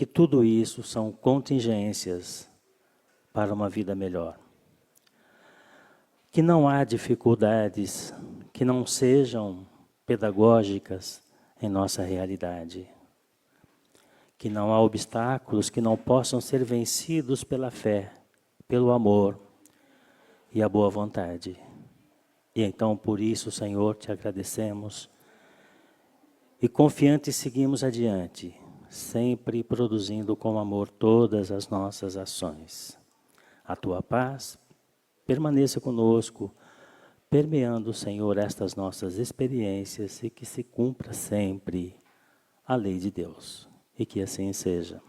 que tudo isso são contingências para uma vida melhor. Que não há dificuldades que não sejam pedagógicas em nossa realidade. Que não há obstáculos que não possam ser vencidos pela fé, pelo amor e a boa vontade. E então, por isso, Senhor, te agradecemos e confiantes seguimos adiante, sempre produzindo com amor todas as nossas ações. A tua paz permaneça conosco, permeando, Senhor, estas nossas experiências e que se cumpra sempre a lei de Deus. E que assim seja.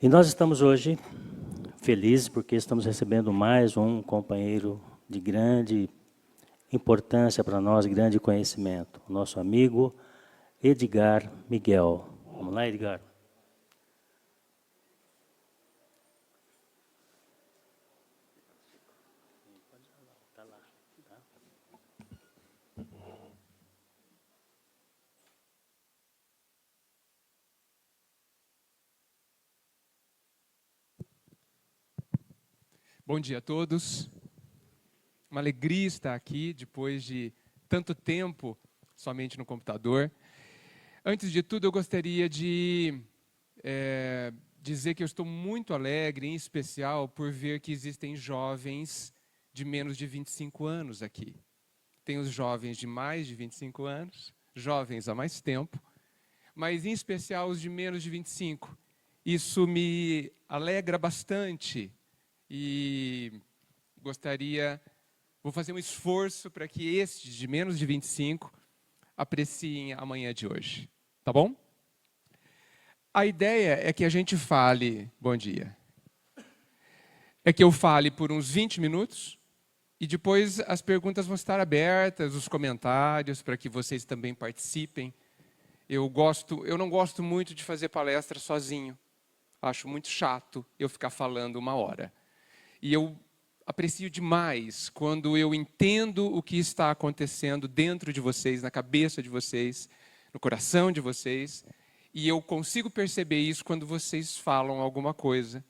E nós estamos hoje felizes porque estamos recebendo mais um companheiro de grande importância para nós, grande conhecimento. O nosso amigo Edgar Miguel. Vamos lá, Edgar. Bom dia a todos. Uma alegria estar aqui depois de tanto tempo somente no computador. Antes de tudo, eu gostaria de dizer que eu estou muito alegre, em especial, por ver que existem jovens de menos de 25 anos aqui. Tem os jovens de mais de 25 anos, jovens há mais tempo, mas em especial os de menos de 25. Isso me alegra bastante. E vou fazer um esforço para que estes de menos de 25 apreciem a manhã de hoje. Tá bom? A ideia é que a gente fale, bom dia, é que eu fale por uns 20 minutos e depois as perguntas vão estar abertas, os comentários, para que vocês também participem. Eu não gosto muito de fazer palestra sozinho. Acho muito chato eu ficar falando 1 hora. E eu aprecio demais quando eu entendo o que está acontecendo dentro de vocês, na cabeça de vocês, no coração de vocês, e eu consigo perceber isso quando vocês falam alguma coisa,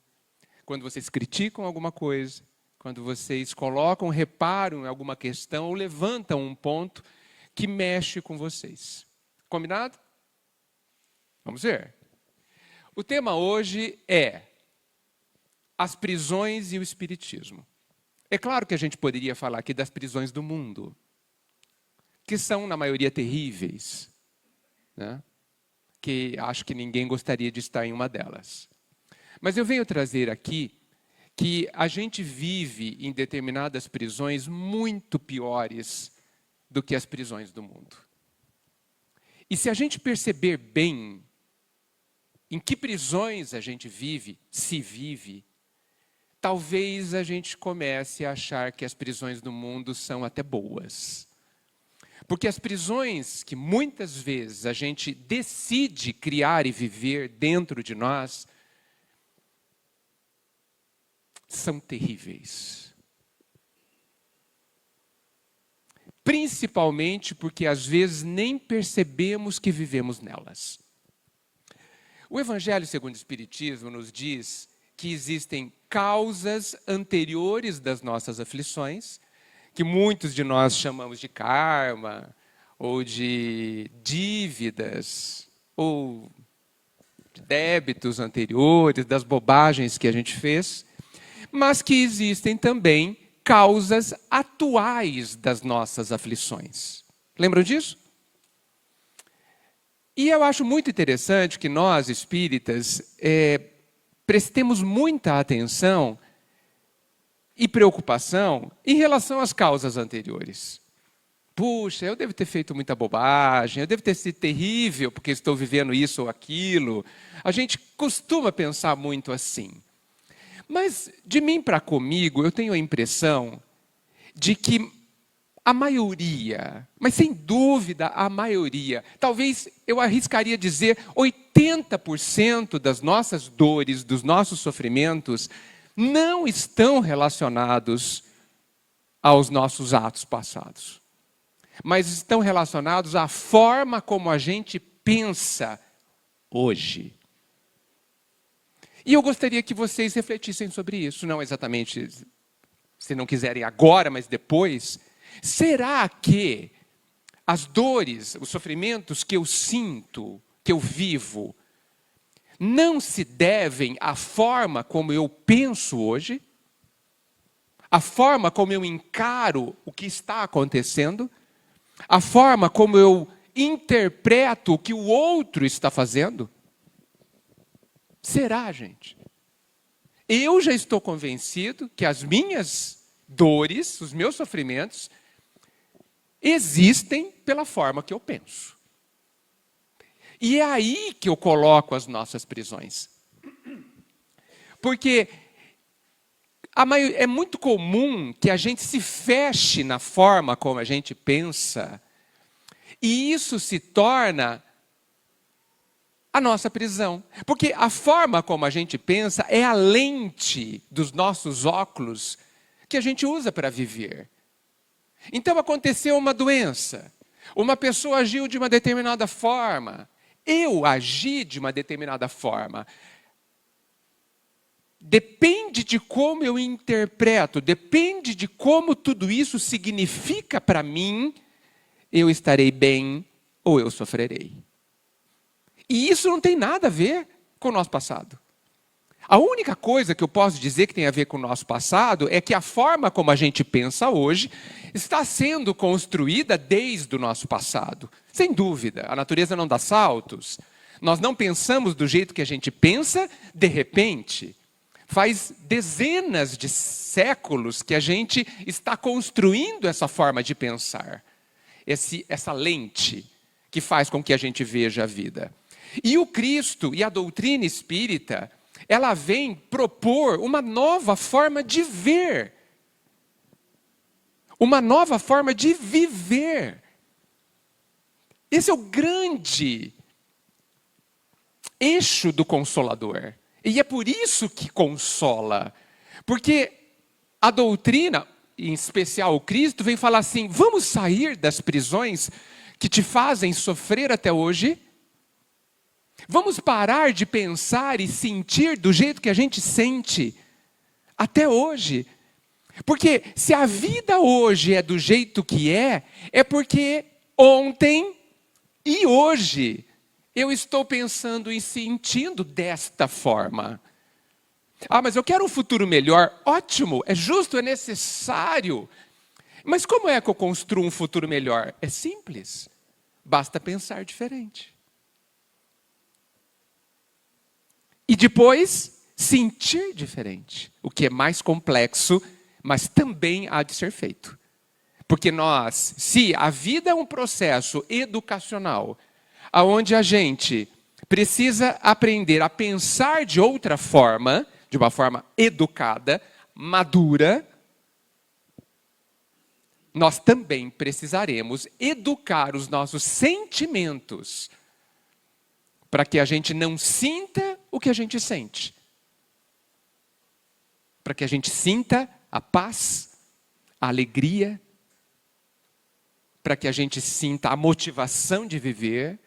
quando vocês criticam alguma coisa, quando vocês colocam reparo em alguma questão ou levantam um ponto que mexe com vocês. Combinado? Vamos ver. O tema hoje é as prisões e o espiritismo. É claro que a gente poderia falar aqui das prisões do mundo, que são, na maioria, terríveis, né? Que acho que ninguém gostaria de estar em uma delas. Mas eu venho trazer aqui que a gente vive em determinadas prisões muito piores do que as prisões do mundo. E se a gente perceber bem em que prisões a gente vive, se vive, talvez a gente comece a achar que as prisões do mundo são até boas. Porque as prisões que muitas vezes a gente decide criar e viver dentro de nós são terríveis. Principalmente porque às vezes nem percebemos que vivemos nelas. O Evangelho segundo o Espiritismo nos diz que existem causas anteriores das nossas aflições, que muitos de nós chamamos de karma, ou de dívidas, ou de débitos anteriores, das bobagens que a gente fez, mas que existem também causas atuais das nossas aflições. Lembram disso? E eu acho muito interessante que nós, espíritas, prestemos muita atenção e preocupação em relação às causas anteriores. Puxa, eu devo ter feito muita bobagem, eu devo ter sido terrível porque estou vivendo isso ou aquilo. A gente costuma pensar muito assim. Mas, de mim para comigo, eu tenho a impressão de que a maioria, mas sem dúvida a maioria, talvez eu arriscaria dizer 80% das nossas dores, dos nossos sofrimentos, não estão relacionados aos nossos atos passados, mas estão relacionados à forma como a gente pensa hoje. E eu gostaria que vocês refletissem sobre isso, não exatamente, se não quiserem agora, mas depois. Será que as dores, os sofrimentos que eu sinto, que eu vivo, não se devem à forma como eu penso hoje? A forma como eu encaro o que está acontecendo? A forma como eu interpreto o que o outro está fazendo? Será, gente? Eu já estou convencido que as minhas dores, os meus sofrimentos, existem pela forma que eu penso. E é aí que eu coloco as nossas prisões. Porque é muito comum que a gente se feche na forma como a gente pensa, e isso se torna a nossa prisão. Porque a forma como a gente pensa é a lente dos nossos óculos que a gente usa para viver. Então aconteceu uma doença, uma pessoa agiu de uma determinada forma, eu agi de uma determinada forma. Depende de como eu interpreto, depende de como tudo isso significa para mim, eu estarei bem ou eu sofrerei. E isso não tem nada a ver com o nosso passado. A única coisa que eu posso dizer que tem a ver com o nosso passado é que a forma como a gente pensa hoje está sendo construída desde o nosso passado. Sem dúvida, a natureza não dá saltos. Nós não pensamos do jeito que a gente pensa de repente. Faz dezenas de séculos que a gente está construindo essa forma de pensar. Essa lente que faz com que a gente veja a vida. E o Cristo e a doutrina espírita, ela vem propor uma nova forma de ver. Uma nova forma de viver. Esse é o grande eixo do Consolador. E é por isso que consola. Porque a doutrina, em especial o Cristo, vem falar assim, vamos sair das prisões que te fazem sofrer até hoje? Vamos parar de pensar e sentir do jeito que a gente sente até hoje. Porque se a vida hoje é do jeito que é porque ontem e hoje eu estou pensando e sentindo desta forma. Ah, mas eu quero um futuro melhor. Ótimo, é justo, é necessário. Mas como é que eu construo um futuro melhor? É simples. Basta pensar diferente. E depois, sentir diferente. O que é mais complexo, mas também há de ser feito. Porque se a vida é um processo educacional, onde a gente precisa aprender a pensar de outra forma, de uma forma educada, madura, nós também precisaremos educar os nossos sentimentos para que a gente não sinta o que a gente sente. Para que a gente sinta a paz, a alegria, para que a gente sinta a motivação de viver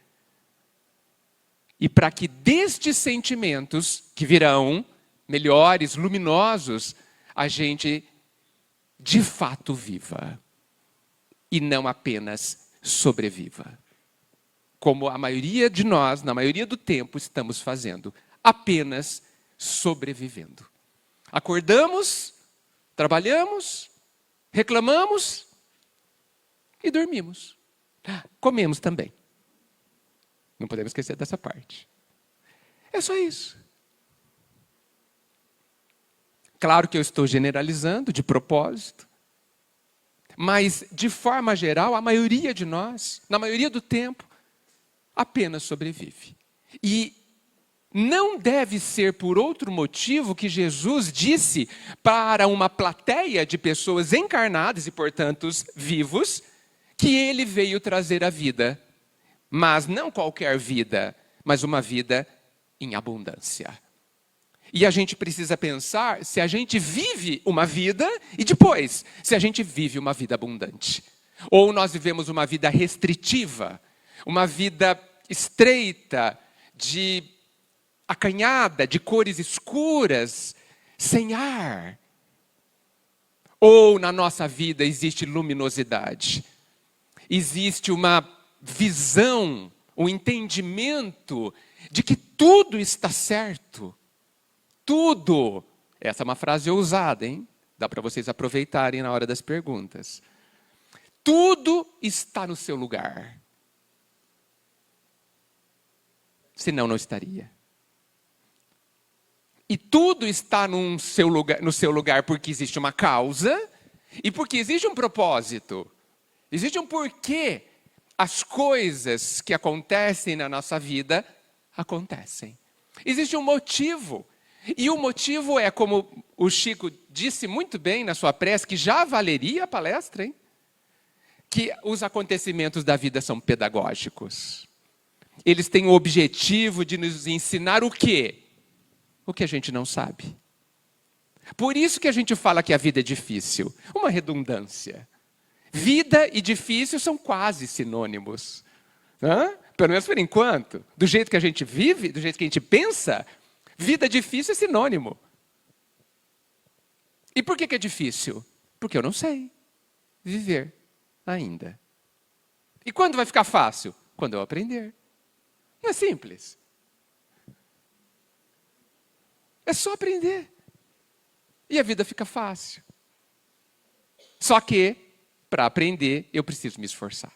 e para que destes sentimentos que virão melhores, luminosos, a gente de fato viva e não apenas sobreviva. Como a maioria de nós, na maioria do tempo, estamos fazendo, apenas sobrevivendo. Acordamos, trabalhamos, reclamamos e dormimos. Comemos também. Não podemos esquecer dessa parte. É só isso. Claro que eu estou generalizando de propósito, mas de forma geral, a maioria de nós, na maioria do tempo, apenas sobrevive. E não deve ser por outro motivo que Jesus disse para uma plateia de pessoas encarnadas e, portanto, vivos, que ele veio trazer a vida. Mas não qualquer vida, mas uma vida em abundância. E a gente precisa pensar se a gente vive uma vida e depois, se a gente vive uma vida abundante. Ou nós vivemos uma vida restritiva, uma vida estreita, acanhada, de cores escuras, sem ar. Ou na nossa vida existe luminosidade, existe uma visão, um entendimento de que tudo está certo. Tudo. Essa é uma frase ousada, hein? Dá para vocês aproveitarem na hora das perguntas. Tudo está no seu lugar. Senão não estaria. E tudo está no seu lugar porque existe uma causa e porque existe um propósito. Existe um porquê as coisas que acontecem na nossa vida acontecem. Existe um motivo. E o motivo é, como o Chico disse muito bem na sua prece, que já valeria a palestra, hein? Que os acontecimentos da vida são pedagógicos. Eles têm o objetivo de nos ensinar o quê? O que a gente não sabe. Por isso que a gente fala que a vida é difícil. Uma redundância. Vida e difícil são quase sinônimos. Pelo menos por enquanto. Do jeito que a gente vive, do jeito que a gente pensa, vida difícil é sinônimo. E por que é difícil? Porque eu não sei viver ainda. E quando vai ficar fácil? Quando eu aprender. Não é simples. É só aprender. E a vida fica fácil. Só que, para aprender, eu preciso me esforçar.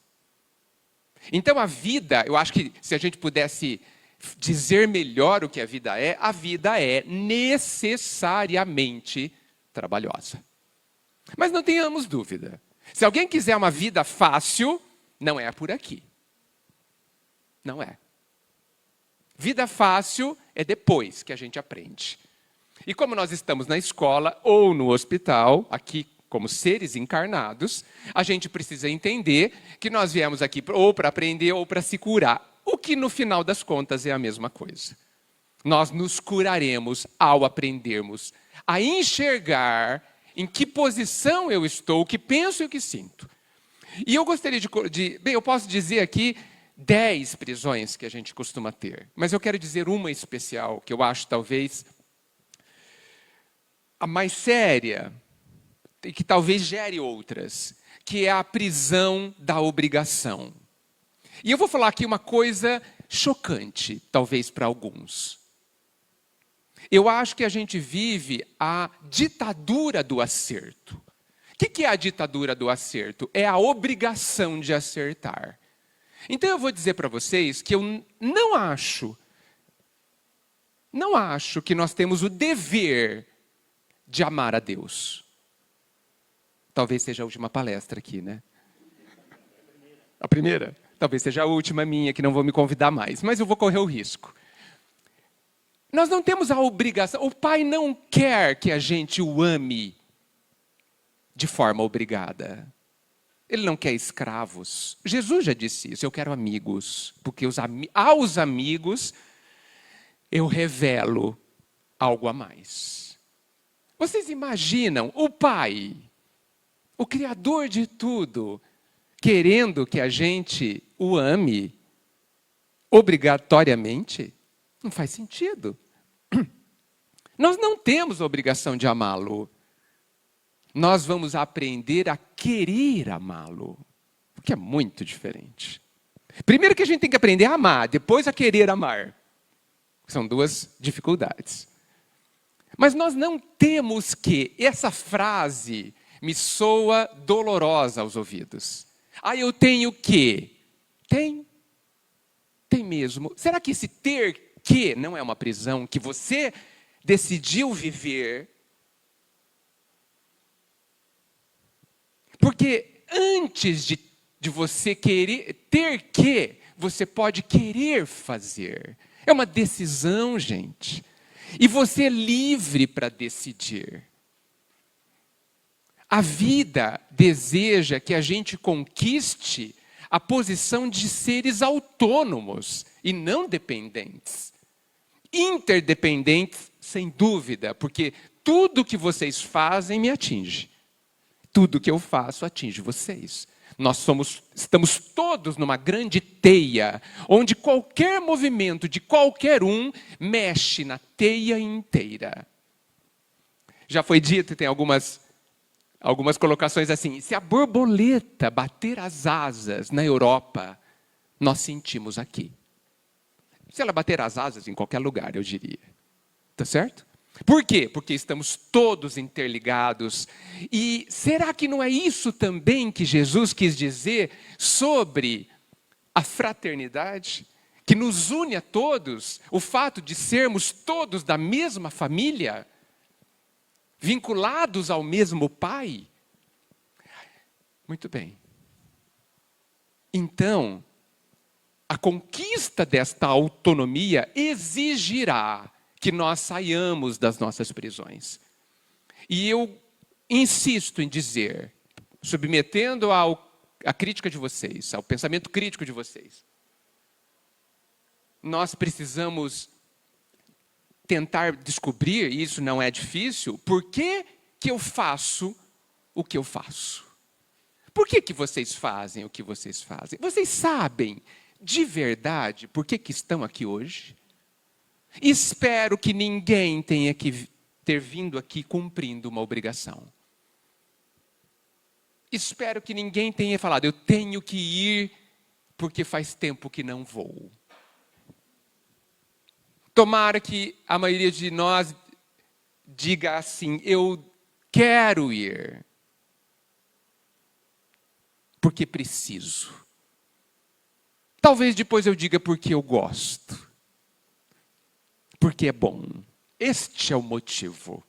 Então a vida, eu acho que se a gente pudesse dizer melhor o que a vida é necessariamente trabalhosa. Mas não tenhamos dúvida. Se alguém quiser uma vida fácil, não é por aqui. Não é. Vida fácil é depois que a gente aprende. E como nós estamos na escola ou no hospital, aqui como seres encarnados, a gente precisa entender que nós viemos aqui ou para aprender ou para se curar. O que no final das contas é a mesma coisa. Nós nos curaremos ao aprendermos a enxergar em que posição eu estou, o que penso e o que sinto. E eu gostaria bem, eu posso dizer aqui 10 prisões que a gente costuma ter. Mas eu quero dizer uma especial, que eu acho talvez a mais séria, e que talvez gere outras, que é a prisão da obrigação. E eu vou falar aqui uma coisa chocante, talvez para alguns. Eu acho que a gente vive a ditadura do acerto. O que é a ditadura do acerto? É a obrigação de acertar. Então eu vou dizer para vocês que eu não acho que nós temos o dever de amar a Deus. Talvez seja a última palestra aqui, né? A primeira? Talvez seja a última minha, que não vou me convidar mais. Mas eu vou correr o risco. Nós não temos a obrigação. O Pai não quer que a gente o ame de forma obrigada. Ele não quer escravos. Jesus já disse isso. Eu quero amigos. Porque aos amigos eu revelo algo a mais. Vocês imaginam o Pai, o Criador de tudo, querendo que a gente o ame obrigatoriamente? Não faz sentido. Nós não temos a obrigação de amá-lo. Nós vamos aprender a querer amá-lo, o que é muito diferente. Primeiro que a gente tem que aprender a amar, depois a querer amar. São duas dificuldades. Mas nós não temos que, essa frase me soa dolorosa aos ouvidos. Eu tenho que. Tem mesmo. Será que esse ter que não é uma prisão que você decidiu viver? Porque antes de você querer ter que, você pode querer fazer. É uma decisão, gente. E você é livre para decidir. A vida deseja que a gente conquiste a posição de seres autônomos e não dependentes. Interdependentes, sem dúvida, porque tudo que vocês fazem me atinge. Tudo que eu faço atinge vocês. Estamos todos numa grande teia, onde qualquer movimento de qualquer um mexe na teia inteira. Já foi dito, tem algumas colocações assim, se a borboleta bater as asas na Europa, nós sentimos aqui. Se ela bater as asas em qualquer lugar, eu diria. Tá certo? Por quê? Porque estamos todos interligados. E será que não é isso também que Jesus quis dizer sobre a fraternidade? Que nos une a todos, o fato de sermos todos da mesma família, vinculados ao mesmo Pai? Muito bem. Então, a conquista desta autonomia exigirá que nós saiamos das nossas prisões. E eu insisto em dizer, submetendo à crítica de vocês, ao pensamento crítico de vocês, nós precisamos tentar descobrir, e isso não é difícil, por que eu faço o que eu faço. Por que vocês fazem o que vocês fazem? Vocês sabem, de verdade, por que estão aqui hoje? Espero que ninguém tenha que ter vindo aqui cumprindo uma obrigação. Espero que ninguém tenha falado, eu tenho que ir porque faz tempo que não vou. Tomara que a maioria de nós diga assim, eu quero ir porque preciso. Talvez depois eu diga porque eu gosto. Porque é bom. Este é o motivo.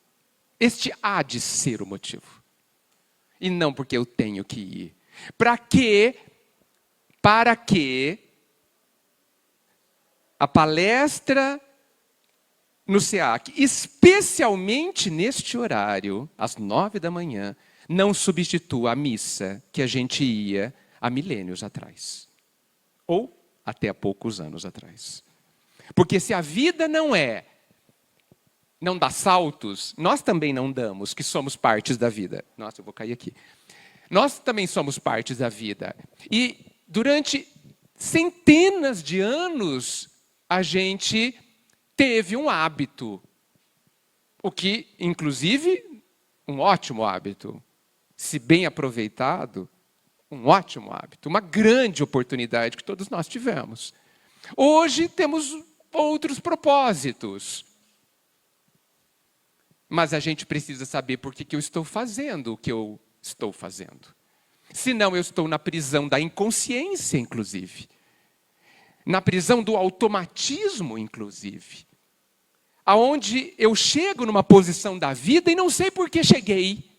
Este há de ser o motivo. E não porque eu tenho que ir. Para que a palestra no SEAC, especialmente neste horário, às 9 da manhã, não substitua a missa que a gente ia há milênios atrás. Ou até há poucos anos atrás. Porque se a vida não dá saltos, nós também não damos, que somos partes da vida. Nossa, eu vou cair aqui. Nós também somos partes da vida. E durante centenas de anos, a gente teve um hábito. O que, inclusive, um ótimo hábito. Se bem aproveitado, um ótimo hábito. Uma grande oportunidade que todos nós tivemos. Hoje temos outros propósitos. Mas a gente precisa saber por que eu estou fazendo o que eu estou fazendo. Senão eu estou na prisão da inconsciência, inclusive. Na prisão do automatismo, inclusive. Aonde eu chego numa posição da vida e não sei por que cheguei.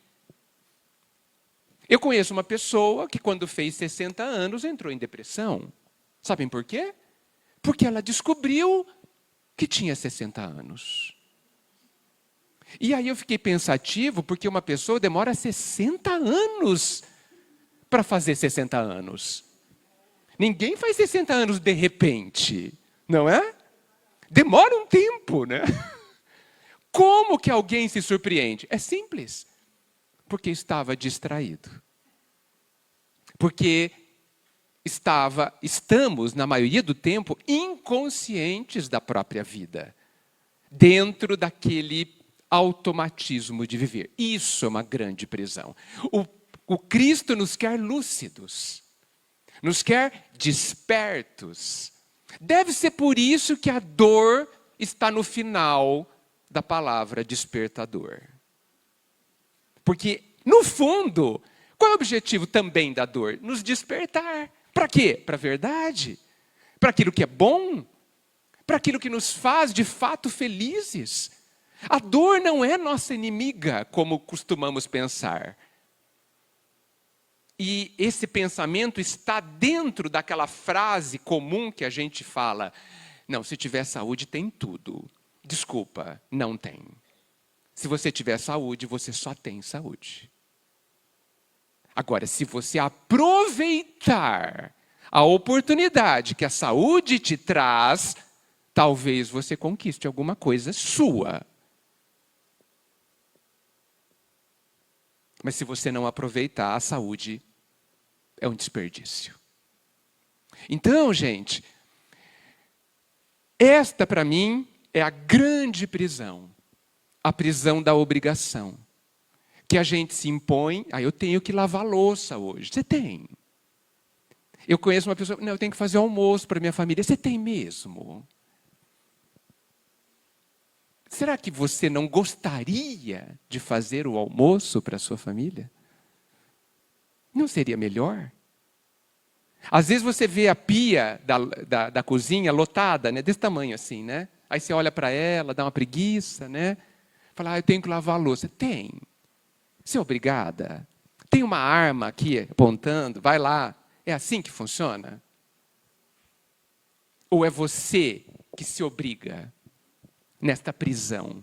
Eu conheço uma pessoa que quando fez 60 anos entrou em depressão. Sabem por quê? Porque ela descobriu que tinha 60 anos. E aí eu fiquei pensativo, porque uma pessoa demora 60 anos para fazer 60 anos. Ninguém faz 60 anos de repente, não é? Demora um tempo, né? Como que alguém se surpreende? É simples. Porque estava distraído. Porque estamos, na maioria do tempo, inconscientes da própria vida. Dentro daquele automatismo de viver. Isso é uma grande prisão. O Cristo nos quer lúcidos. Nos quer despertos. Deve ser por isso que a dor está no final da palavra despertador. Porque, no fundo, qual é o objetivo também da dor? Nos despertar. Para quê? Para a verdade. Para aquilo que é bom. Para aquilo que nos faz, de fato, felizes. A dor não é nossa inimiga, como costumamos pensar. E esse pensamento está dentro daquela frase comum que a gente fala. Não, se tiver saúde, tem tudo. Desculpa, não tem. Se você tiver saúde, você só tem saúde. Agora, se você aproveitar a oportunidade que a saúde te traz, talvez você conquiste alguma coisa sua. Mas se você não aproveitar, a saúde é um desperdício. Então, gente, esta para mim é a grande prisão. A prisão da obrigação. Que a gente se impõe, eu tenho que lavar louça hoje. Você tem. Eu conheço uma pessoa, não, eu tenho que fazer almoço para minha família. Você tem mesmo? Será que você não gostaria de fazer o almoço para a sua família? Não seria melhor? Às vezes você vê a pia da cozinha lotada, né, desse tamanho assim, né? Aí você olha para ela, dá uma preguiça, né? Fala, eu tenho que lavar a louça. Tem. Você é obrigada. Tem uma arma aqui apontando, vai lá. É assim que funciona? Ou é você que se obriga nesta prisão?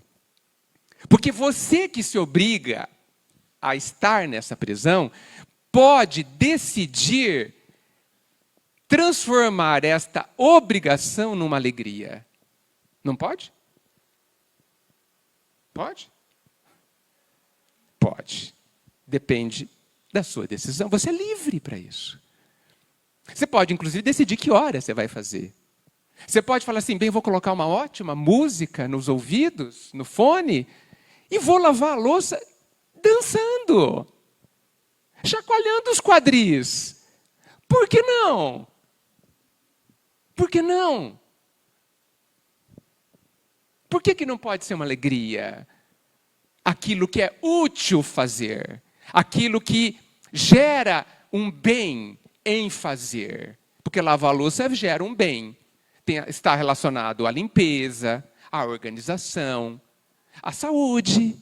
Porque você que se obriga a estar nessa prisão, pode decidir transformar esta obrigação numa alegria. Não pode? Pode? Pode. Depende da sua decisão. Você é livre para isso. Você pode, inclusive, decidir que hora você vai fazer. Você pode falar assim, bem, vou colocar uma ótima música nos ouvidos, no fone, e vou lavar a louça dançando, chacoalhando os quadris. Por que não? Por que não? Por que não pode ser uma alegria? Aquilo que é útil fazer, aquilo que gera um bem em fazer. Porque lavar a louça gera um bem. Está relacionado à limpeza, à organização, à saúde.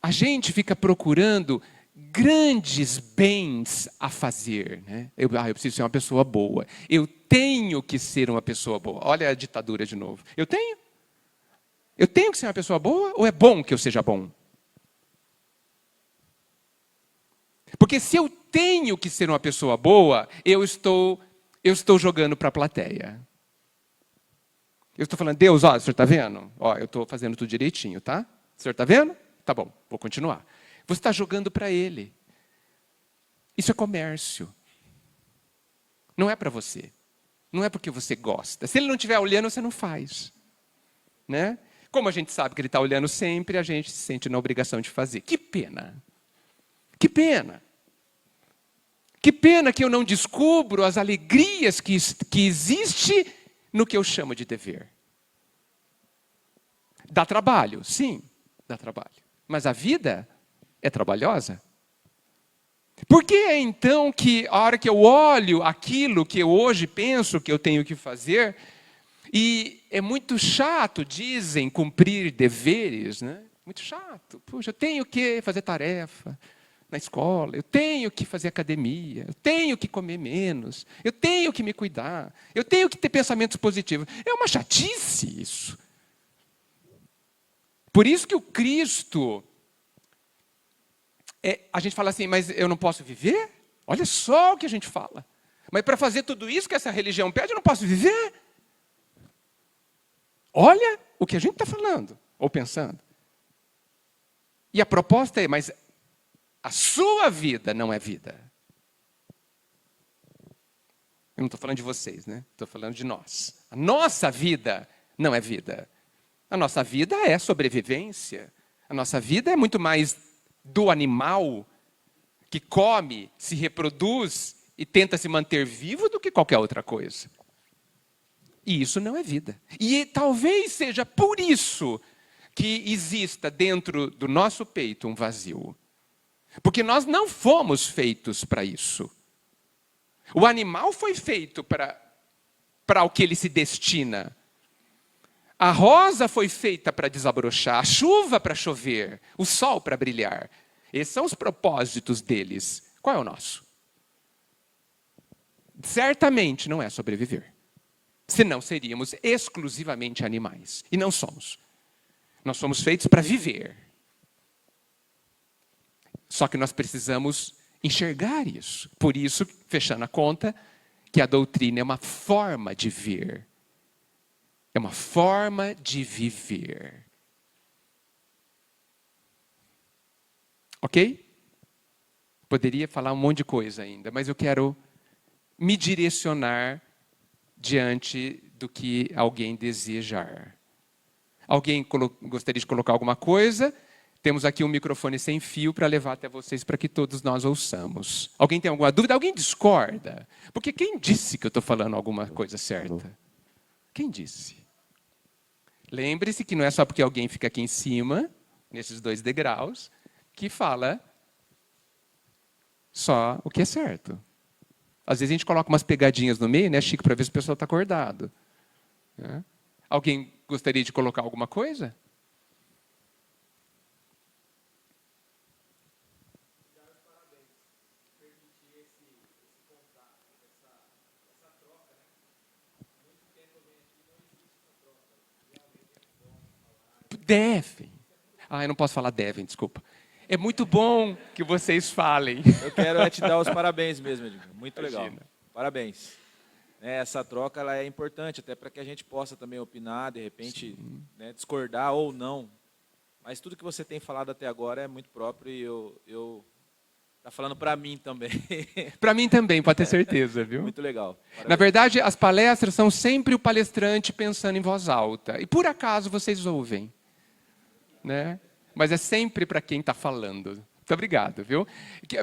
A gente fica procurando grandes bens a fazer, né? Eu preciso ser uma pessoa boa. Eu tenho que ser uma pessoa boa. Olha a ditadura de novo. Eu tenho? Eu tenho que ser uma pessoa boa ou é bom que eu seja bom? Porque se eu tenho que ser uma pessoa boa, eu estou jogando para a plateia. Eu estou falando, Deus, ó, o senhor está vendo? Ó, eu estou fazendo tudo direitinho, tá? O senhor está vendo? Tá bom, vou continuar. Você está jogando para ele. Isso é comércio. Não é para você. Não é porque você gosta. Se ele não estiver olhando, você não faz. Né? Como a gente sabe que ele está olhando sempre, a gente se sente na obrigação de fazer. Que pena. Que pena. Que pena que eu não descubro as alegrias que existe no que eu chamo de dever. Dá trabalho, sim, dá trabalho. Mas a vida é trabalhosa. Por que é então que a hora que eu olho aquilo que eu hoje penso que eu tenho que fazer, e é muito chato, dizem, cumprir deveres, né? Muito chato. Puxa, eu tenho que fazer tarefa na escola, eu tenho que fazer academia, eu tenho que comer menos, eu tenho que me cuidar, eu tenho que ter pensamentos positivos. É uma chatice isso. Por isso que o Cristo, a gente fala assim, mas eu não posso viver? Olha só o que a gente fala. Mas para fazer tudo isso que essa religião pede, eu não posso viver? Olha o que a gente está falando, ou pensando. E a proposta é, mas a sua vida não é vida. Eu não estou falando de vocês, né? Estou falando de nós. A nossa vida não é vida. A nossa vida é sobrevivência. A nossa vida é muito mais do animal que come, se reproduz e tenta se manter vivo do que qualquer outra coisa. E isso não é vida. E talvez seja por isso que exista dentro do nosso peito um vazio. Porque nós não fomos feitos para isso. O animal foi feito para o que ele se destina. A rosa foi feita para desabrochar, a chuva para chover, o sol para brilhar. Esses são os propósitos deles. Qual é o nosso? Certamente não é sobreviver. Senão seríamos exclusivamente animais. E não somos. Nós somos feitos para viver. Só que nós precisamos enxergar isso. Por isso, fechando a conta, que a doutrina é uma forma de ver. É uma forma de viver. Ok? Poderia falar um monte de coisa ainda, mas eu quero me direcionar diante do que alguém desejar. Alguém gostaria de colocar alguma coisa? Temos aqui um microfone sem fio para levar até vocês para que todos nós ouçamos. Alguém tem alguma dúvida? Alguém discorda? Porque quem disse que eu estou falando alguma coisa certa? Quem disse? Lembre-se que não é só porque alguém fica aqui em cima, nesses 2 degraus, que fala só o que é certo. Às vezes a gente coloca umas pegadinhas no meio, né, Chico, para ver se o pessoal está acordado. Né? Alguém gostaria de colocar alguma coisa? Devem. Eu não posso falar devem, desculpa. É muito bom que vocês falem. Eu quero te dar os parabéns mesmo, Edgar. Muito Imagina. legal. Parabéns. Essa troca ela é importante, até para que a gente possa também opinar, de repente, né, discordar ou não. Mas tudo que você tem falado até agora é muito próprio e eu tá falando para mim também. Para mim também, pode ter certeza, viu? Muito legal. Parabéns. Na verdade, as palestras são sempre o palestrante pensando em voz alta. E por acaso vocês ouvem. Né? Mas é sempre para quem está falando. Muito obrigado, viu?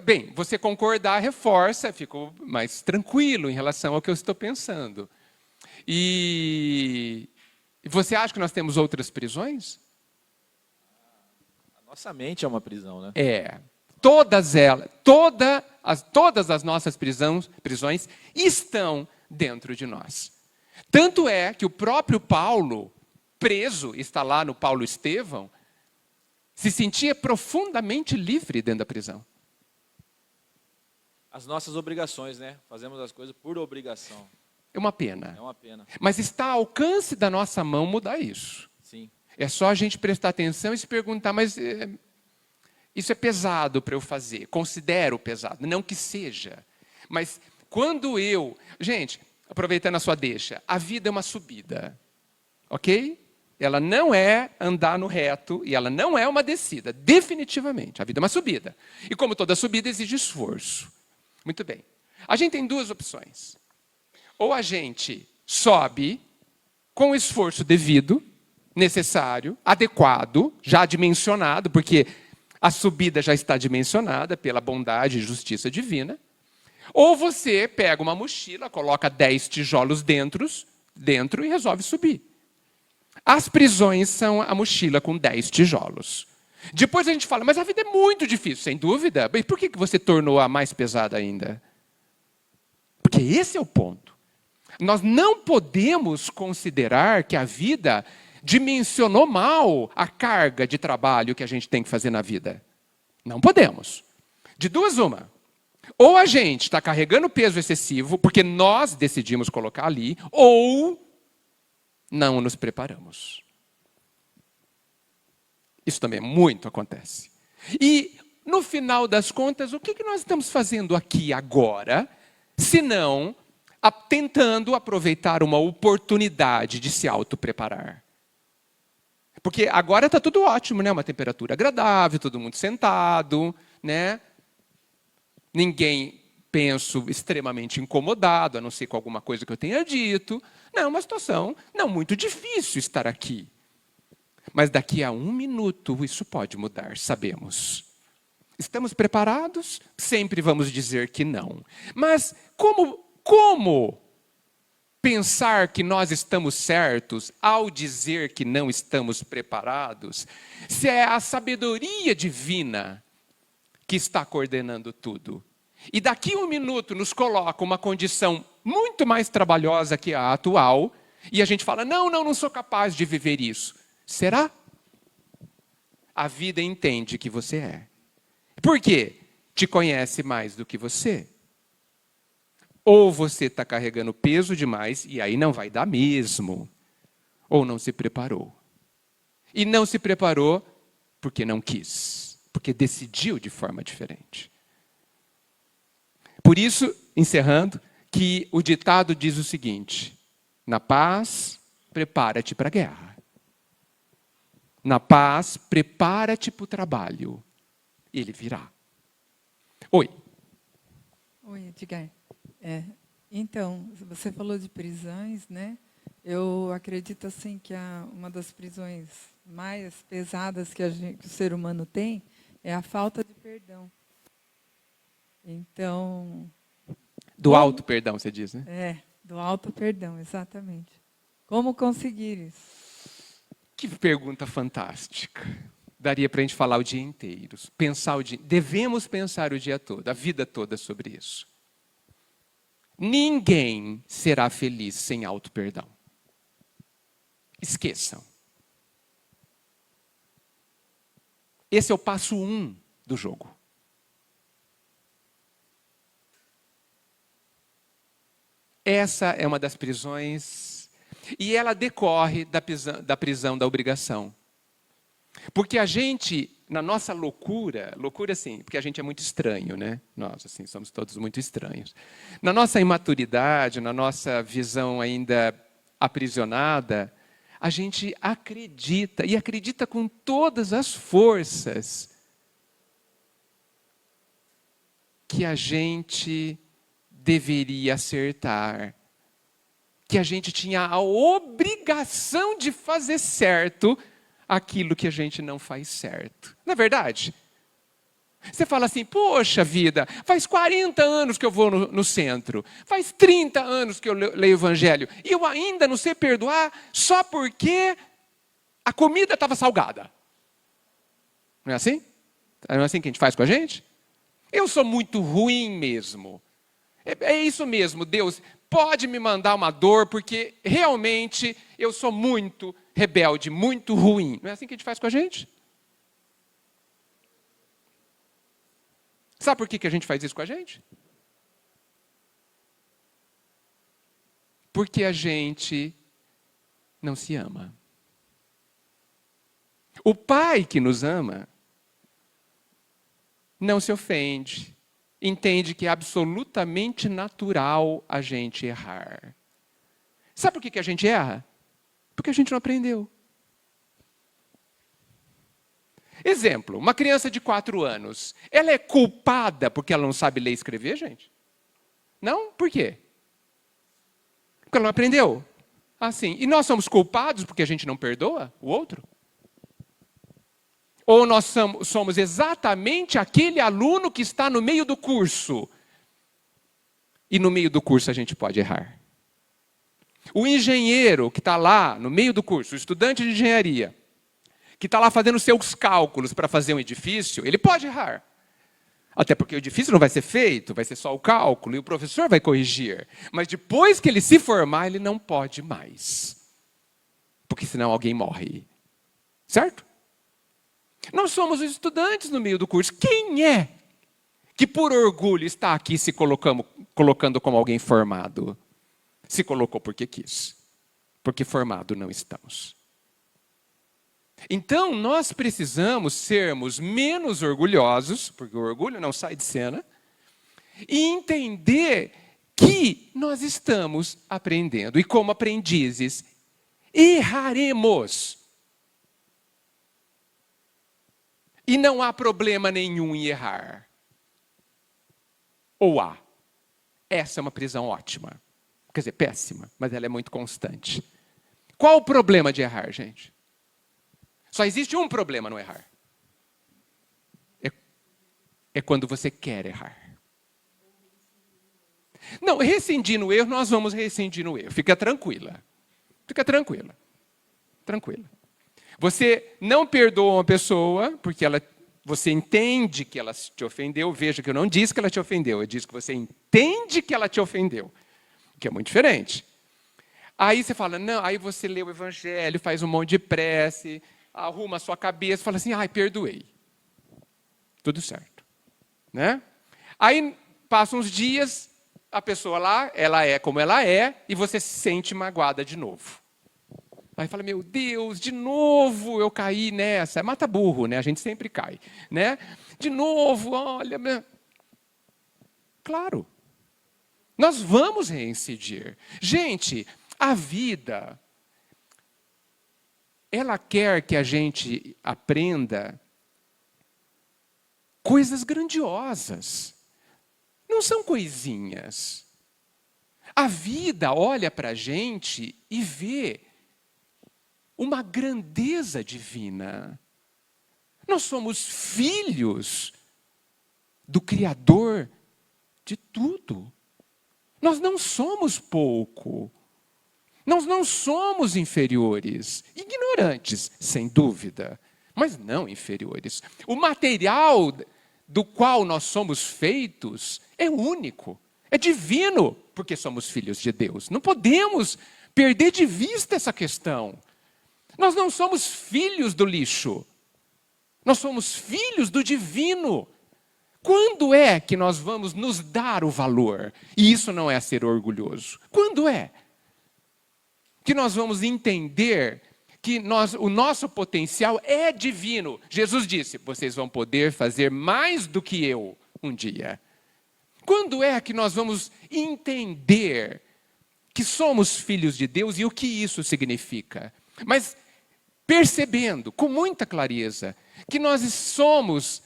Bem, você concordar reforça, fico mais tranquilo em relação ao que eu estou pensando. E você acha que nós temos outras prisões? A nossa mente é uma prisão, né? Todas elas, todas as nossas prisões estão dentro de nós. Tanto é que o próprio Paulo, preso, está lá no Paulo Estevão, se sentia profundamente livre dentro da prisão. As nossas obrigações, né? Fazemos as coisas por obrigação. É uma pena. É uma pena. Mas está ao alcance da nossa mão mudar isso. Sim. É só a gente prestar atenção e se perguntar, mas isso é pesado para eu fazer? Considero pesado. Não que seja. Mas quando Gente, aproveitando a sua deixa, a vida é uma subida. Ok? Ela não é andar no reto e ela não é uma descida. Definitivamente. A vida é uma subida. E como toda subida exige esforço. Muito bem. A gente tem 2 opções. Ou a gente sobe com o esforço devido, necessário, adequado, já dimensionado, porque a subida já está dimensionada pela bondade e justiça divina. Ou você pega uma mochila, coloca 10 tijolos dentro e resolve subir. As prisões são a mochila com 10 tijolos. Depois a gente fala, mas a vida é muito difícil, sem dúvida. E por que você tornou-a mais pesada ainda? Porque esse é o ponto. Nós não podemos considerar que a vida dimensionou mal a carga de trabalho que a gente tem que fazer na vida. Não podemos. De 2, uma. Ou a gente está carregando peso excessivo, porque nós decidimos colocar ali, ou não nos preparamos. Isso também muito acontece. E, no final das contas, o que nós estamos fazendo aqui agora, se não tentando aproveitar uma oportunidade de se auto-preparar? Porque agora está tudo ótimo, né? Uma temperatura agradável, todo mundo sentado, né? Ninguém, penso, extremamente incomodado, a não ser com alguma coisa que eu tenha dito. Não, é uma situação não muito difícil estar aqui. Mas daqui a 1 minuto isso pode mudar, sabemos. Estamos preparados? Sempre vamos dizer que não. Mas como pensar que nós estamos certos ao dizer que não estamos preparados, se é a sabedoria divina que está coordenando tudo? E daqui a 1 minuto nos coloca uma condição muito mais trabalhosa que a atual, e a gente fala, não sou capaz de viver isso. Será? A vida entende que você é. Por quê? Te conhece mais do que você. Ou você está carregando peso demais, e aí não vai dar mesmo. Ou não se preparou. E não se preparou porque não quis. Porque decidiu de forma diferente. Por isso, encerrando, que o ditado diz o seguinte: na paz, prepara-te para a guerra. Na paz, prepara-te para o trabalho. ele virá. Oi. Oi, Edgar. Então, você falou de prisões, né? Eu acredito assim que uma das prisões mais pesadas que o ser humano tem é a falta de perdão. Então, Do alto perdão, você diz, né? do alto perdão, exatamente. Como conseguir isso? Que pergunta fantástica. Daria para a gente falar o dia inteiro. Devemos pensar o dia todo, a vida toda sobre isso. Ninguém será feliz sem auto-perdão. Esqueçam. Esse é o passo 1 do jogo. Essa é uma das prisões, e ela decorre da prisão da obrigação. Porque a gente, na nossa loucura sim, porque a gente é muito estranho, né? Nós, assim, somos todos muito estranhos. Na nossa imaturidade, na nossa visão ainda aprisionada, a gente acredita, e acredita com todas as forças, que a gente deveria acertar, que a gente tinha a obrigação de fazer certo aquilo que a gente não faz certo. Não é verdade? Você fala assim, poxa vida, faz 40 anos que eu vou no centro, faz 30 anos que eu leio o Evangelho, e eu ainda não sei perdoar só porque a comida estava salgada. Não é assim? Não é assim que a gente faz com a gente? Eu sou muito ruim mesmo. É isso mesmo, Deus pode me mandar uma dor, porque realmente eu sou muito rebelde, muito ruim. Não é assim que a gente faz com a gente? Sabe por que a gente faz isso com a gente? Porque a gente não se ama. O Pai que nos ama não se ofende. Entende que é absolutamente natural a gente errar. Sabe por que a gente erra? Porque a gente não aprendeu. Exemplo, uma criança de 4 anos, ela é culpada porque ela não sabe ler e escrever, gente? Não? Por quê? Porque ela não aprendeu. Assim, e nós somos culpados porque a gente não perdoa o outro? Ou nós somos exatamente aquele aluno que está no meio do curso? E no meio do curso a gente pode errar. O engenheiro que está lá no meio do curso, o estudante de engenharia, que está lá fazendo seus cálculos para fazer um edifício, ele pode errar. Até porque o edifício não vai ser feito, vai ser só o cálculo, e o professor vai corrigir. Mas depois que ele se formar, ele não pode mais. Porque senão alguém morre. Certo? Nós somos os estudantes no meio do curso. Quem é que por orgulho está aqui se colocando como alguém formado? Se colocou porque quis. Porque formado não estamos. Então, nós precisamos sermos menos orgulhosos, porque o orgulho não sai de cena, e entender que nós estamos aprendendo. E como aprendizes, erraremos. E não há problema nenhum em errar. Ou há. Essa é uma prisão ótima. Quer dizer, péssima, mas ela é muito constante. Qual o problema de errar, gente? Só existe um problema no errar. É quando você quer errar. Não, rescindir no erro, nós vamos rescindir no erro. Fica tranquila. Fica tranquila. Tranquila. Você não perdoa uma pessoa porque você entende que ela te ofendeu. Veja que eu não disse que ela te ofendeu, eu disse que você entende que ela te ofendeu, que é muito diferente. Aí você fala, não, aí você lê o Evangelho, faz um monte de prece, arruma a sua cabeça, fala assim, perdoei. Tudo certo. Né? Aí passam uns dias, a pessoa lá, ela é como ela é, e você se sente magoada de novo. Aí fala, meu Deus, de novo eu caí nessa. Mata burro, né? A gente sempre cai. Né? De novo, olha... Claro. Nós vamos reincidir. Gente, a vida, ela quer que a gente aprenda coisas grandiosas. Não são coisinhas. A vida olha para a gente e vê uma grandeza divina. Nós somos filhos do Criador de tudo. Nós não somos pouco. Nós não somos inferiores. Ignorantes, sem dúvida, mas não inferiores. O material do qual nós somos feitos é único, é divino, porque somos filhos de Deus. Não podemos perder de vista essa questão. Nós não somos filhos do lixo. Nós somos filhos do divino. Quando é que nós vamos nos dar o valor? E isso não é ser orgulhoso. Quando é que nós vamos entender que o nosso potencial é divino? Jesus disse, vocês vão poder fazer mais do que eu um dia. Quando é que nós vamos entender que somos filhos de Deus e o que isso significa? Mas percebendo com muita clareza que nós estamos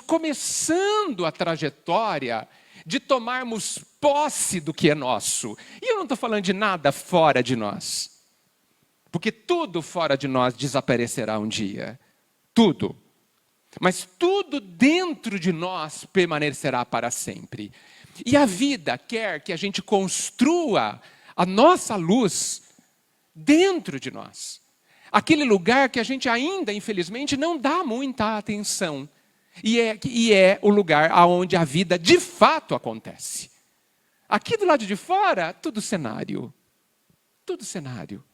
começando a trajetória de tomarmos posse do que é nosso. E eu não estou falando de nada fora de nós. Porque tudo fora de nós desaparecerá um dia. Tudo. Mas tudo dentro de nós permanecerá para sempre. E a vida quer que a gente construa a nossa luz dentro de nós. Aquele lugar que a gente ainda, infelizmente, não dá muita atenção. E é o lugar onde a vida de fato acontece. Aqui do lado de fora, tudo cenário. Tudo cenário.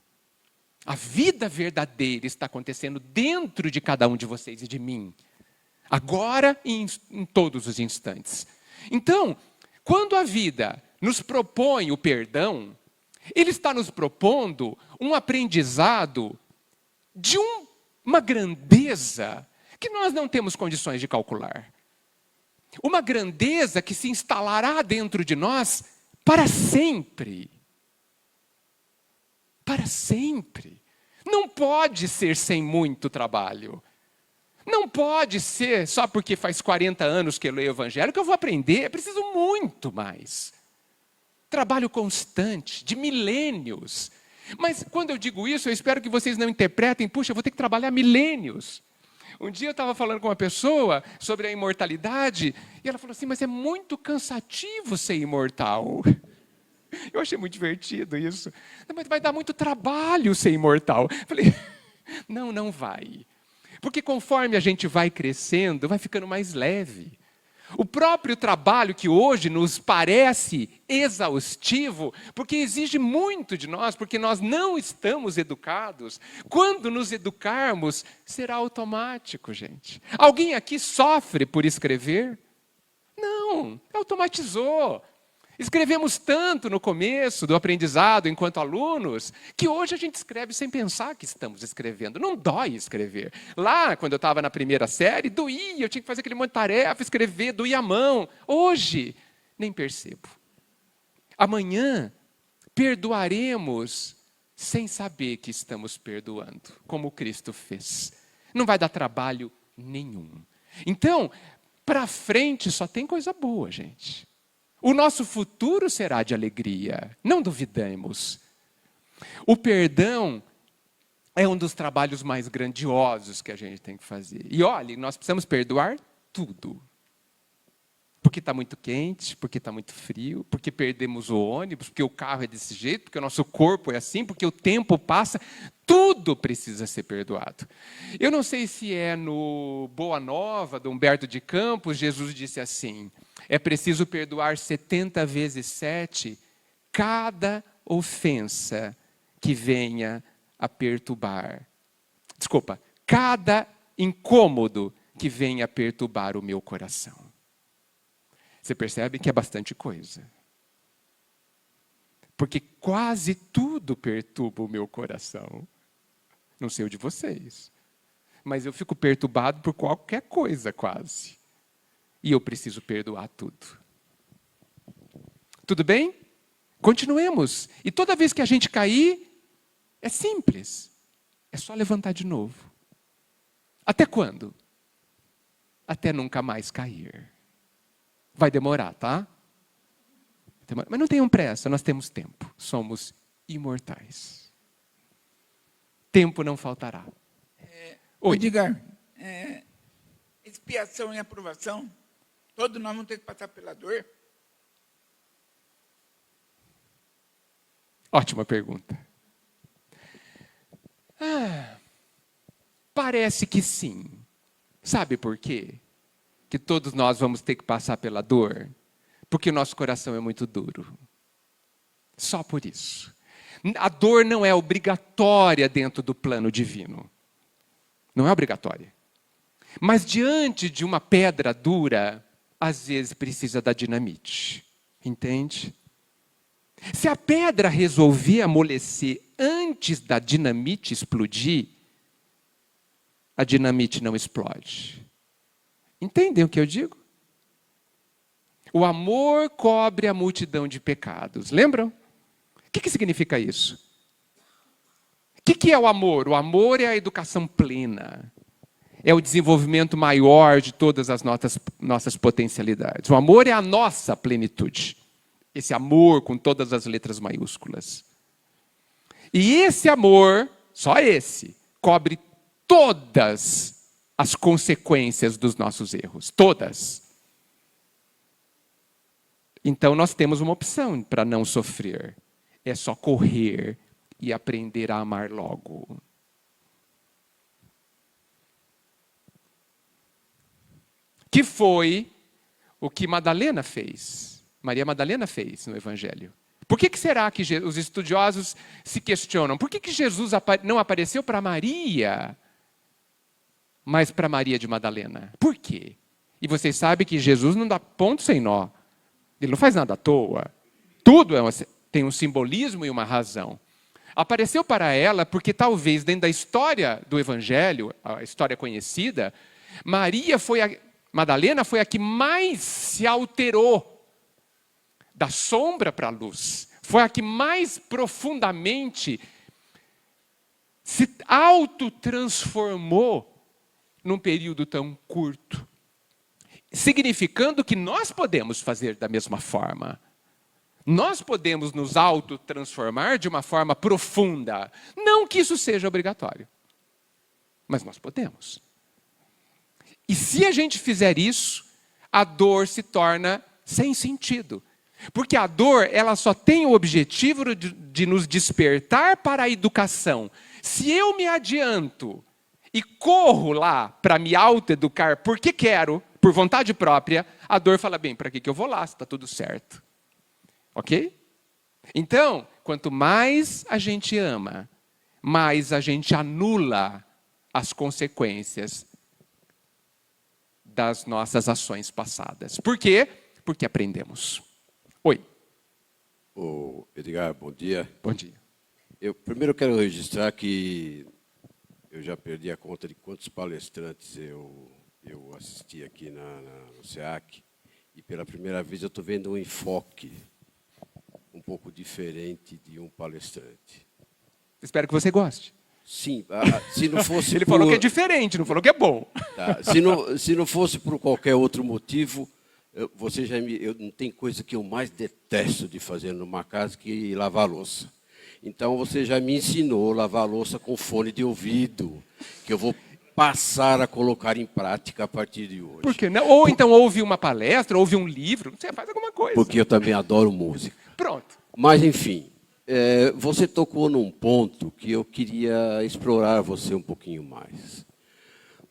A vida verdadeira está acontecendo dentro de cada um de vocês e de mim. Agora e em todos os instantes. Então, quando a vida nos propõe o perdão, ele está nos propondo um aprendizado de uma grandeza que nós não temos condições de calcular. Uma grandeza que se instalará dentro de nós para sempre. Para sempre. Não pode ser sem muito trabalho. Não pode ser só porque faz 40 anos que eu leio o Evangelho que eu vou aprender. É preciso muito mais. Trabalho constante, de milênios. Mas quando eu digo isso, eu espero que vocês não interpretem, puxa, eu vou ter que trabalhar milênios. Um dia eu estava falando com uma pessoa sobre a imortalidade, e ela falou assim, mas é muito cansativo ser imortal. Eu achei muito divertido isso. Mas vai dar muito trabalho ser imortal. Eu falei, não vai. Porque conforme a gente vai crescendo, vai ficando mais leve. O próprio trabalho que hoje nos parece exaustivo, porque exige muito de nós, porque nós não estamos educados. Quando nos educarmos, será automático, gente. Alguém aqui sofre por escrever? Não, automatizou. Escrevemos tanto no começo do aprendizado enquanto alunos, que hoje a gente escreve sem pensar que estamos escrevendo. Não dói escrever. Lá, quando eu estava na primeira série, doía, eu tinha que fazer aquele monte de tarefa, escrever, doía a mão. Hoje, nem percebo. Amanhã, perdoaremos sem saber que estamos perdoando, como Cristo fez. Não vai dar trabalho nenhum. Então, para frente só tem coisa boa, gente. O nosso futuro será de alegria, não duvidemos. O perdão é um dos trabalhos mais grandiosos que a gente tem que fazer. E olha, nós precisamos perdoar tudo. Porque está muito quente, porque está muito frio, porque perdemos o ônibus, porque o carro é desse jeito, porque o nosso corpo é assim, porque o tempo passa. Tudo precisa ser perdoado. Eu não sei se é no Boa Nova, do Humberto de Campos, Jesus disse assim, é preciso perdoar 70 vezes 7 cada ofensa que venha a perturbar. Desculpa, cada incômodo que venha a perturbar o meu coração. Você percebe que é bastante coisa. Porque quase tudo perturba o meu coração. Não sei o de vocês. Mas eu fico perturbado por qualquer coisa, quase. E eu preciso perdoar tudo. Tudo bem? Continuemos. E toda vez que a gente cair, é simples. É só levantar de novo. Até quando? até nunca mais cair. Vai demorar, tá? Mas não tenham pressa, nós temos tempo. Somos imortais. Tempo não faltará. Oi. Edgar, expiação e aprovação, todos nós vamos ter que passar pela dor? Ótima pergunta. Parece que sim. Sabe por quê? Que todos nós vamos ter que passar pela dor? Porque o nosso coração é muito duro. Só por isso. A dor não é obrigatória dentro do plano divino. Não é obrigatória. Mas diante de uma pedra dura, às vezes precisa da dinamite. Entende? Se a pedra resolver amolecer antes da dinamite explodir, a dinamite não explode. Entendem o que eu digo? O amor cobre a multidão de pecados. Lembram? O que significa isso? O que é o amor? O amor é a educação plena. É o desenvolvimento maior de todas as nossas potencialidades. O amor é a nossa plenitude. Esse amor com todas as letras maiúsculas. E esse amor, só esse, cobre todas as consequências dos nossos erros. Todas. Então nós temos uma opção para não sofrer. É só correr e aprender a amar logo. Que foi o que Madalena fez. Maria Madalena fez no Evangelho. Por que será que os estudiosos se questionam? Por que Jesus não apareceu para Maria, mas para Maria de Madalena? Por quê? E vocês sabem que Jesus não dá ponto sem nó. Ele não faz nada à toa. Tudo tem um simbolismo e uma razão. Apareceu para ela porque talvez dentro da história do Evangelho, a história conhecida, Madalena foi a que mais se alterou da sombra para a luz. Foi a que mais profundamente se autotransformou num período tão curto. Significando que nós podemos fazer da mesma forma. Nós podemos nos autotransformar de uma forma profunda. Não que isso seja obrigatório. Mas nós podemos. E se a gente fizer isso, a dor se torna sem sentido. Porque a dor, ela só tem o objetivo de nos despertar para a educação. Se eu me adianto e corro lá para me autoeducar porque quero, por vontade própria, a dor fala, bem, para que eu vou lá se está tudo certo? Ok? Então, quanto mais a gente ama, mais a gente anula as consequências das nossas ações passadas. Por quê? Porque aprendemos. Oi. Ô, Edgar, bom dia. Bom dia. Eu primeiro quero registrar que eu já perdi a conta de quantos palestrantes eu assisti aqui no SEAC, e pela primeira vez eu estou vendo um enfoque um pouco diferente de um palestrante. Espero que você goste. Sim, se não fosse Ele falou que é diferente, não falou que é bom. Tá, se não fosse por qualquer outro motivo, eu não tem coisa que eu mais detesto de fazer numa casa que lavar louça. Então você já me ensinou a lavar louça com fone de ouvido, que eu vou passar a colocar em prática a partir de hoje. Por que não? Ou então ouve uma palestra, ouve um livro, você faz alguma coisa. Porque eu também adoro música. Pronto. Mas, enfim, você tocou num ponto que eu queria explorar você um pouquinho mais.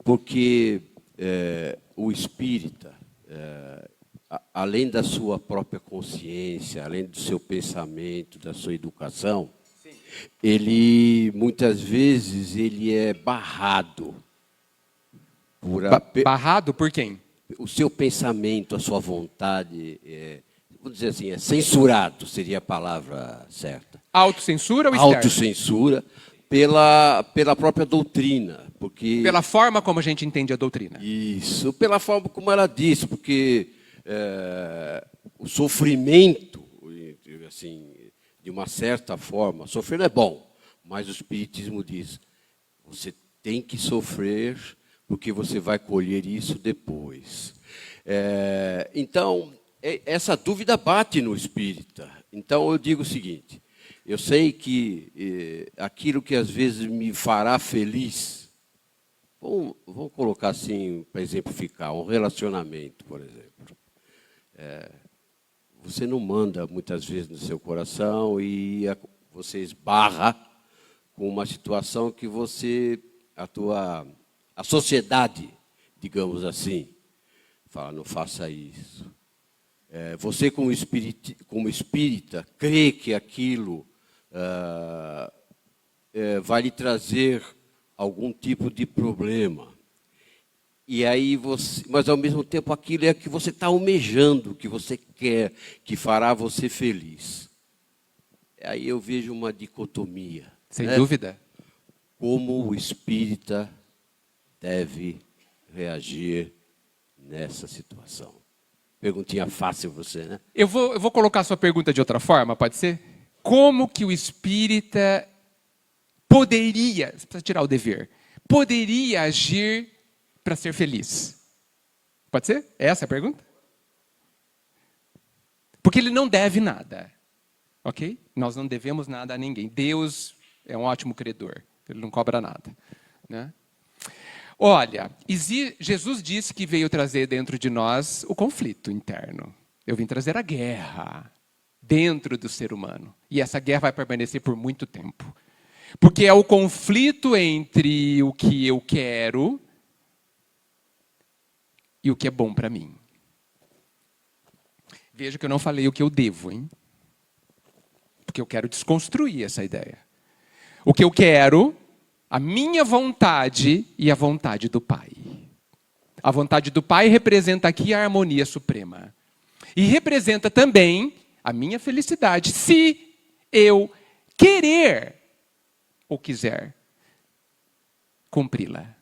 Porque o espírita, além da sua própria consciência, além do seu pensamento, da sua educação, sim, ele, muitas vezes, ele é barrado. Barrado por quem? O seu pensamento, a sua vontade, vamos dizer assim, é censurado, seria a palavra certa. Autocensura ou externa? Autocensura pela própria doutrina. Porque, pela forma como a gente entende a doutrina. Isso, pela forma como ela diz, porque o sofrimento, assim, de uma certa forma, sofrer é bom, mas o Espiritismo diz, você tem que sofrer porque você vai colher isso depois. Então, essa dúvida bate no espírita. Então, eu digo o seguinte, eu sei que aquilo que às vezes me fará feliz, vamos colocar assim, para exemplificar, um relacionamento, por exemplo. Você não manda muitas vezes no seu coração e você esbarra com uma situação que a sociedade, digamos assim, fala, não faça isso. Você, como espírita, crê que aquilo vai lhe trazer algum tipo de problema. E aí mas ao mesmo tempo aquilo é que você está almejando, que você quer, que fará você feliz. Aí eu vejo uma dicotomia. Sem dúvida. Como o espírita deve reagir nessa situação? Perguntinha fácil você, né? Eu vou colocar a sua pergunta de outra forma, pode ser? Como que o espírita poderia, você precisa tirar o dever, poderia agir para ser feliz? Pode ser? Essa é a pergunta? Porque ele não deve nada, ok? Nós não devemos nada a ninguém. Deus é um ótimo credor, ele não cobra nada, né? Olha, Jesus disse que veio trazer dentro de nós o conflito interno. Eu vim trazer a guerra dentro do ser humano. E essa guerra vai permanecer por muito tempo. Porque é o conflito entre o que eu quero e o que é bom para mim. Veja que eu não falei o que eu devo, hein? Porque eu quero desconstruir essa ideia. O que eu quero, a minha vontade e a vontade do Pai. A vontade do Pai representa aqui a harmonia suprema. E representa também a minha felicidade, se eu querer ou quiser cumpri-la.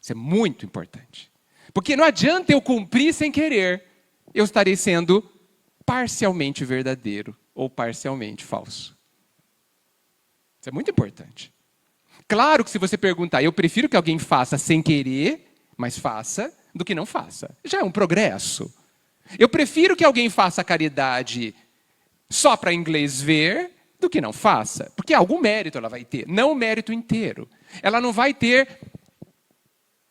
Isso é muito importante. Porque não adianta eu cumprir sem querer. Eu estarei sendo parcialmente verdadeiro ou parcialmente falso. Isso é muito importante. Claro que se você perguntar, eu prefiro que alguém faça sem querer, mas faça, do que não faça. Já é um progresso. Eu prefiro que alguém faça caridade só para inglês ver, do que não faça. Porque algum mérito ela vai ter, não o mérito inteiro. Ela não vai ter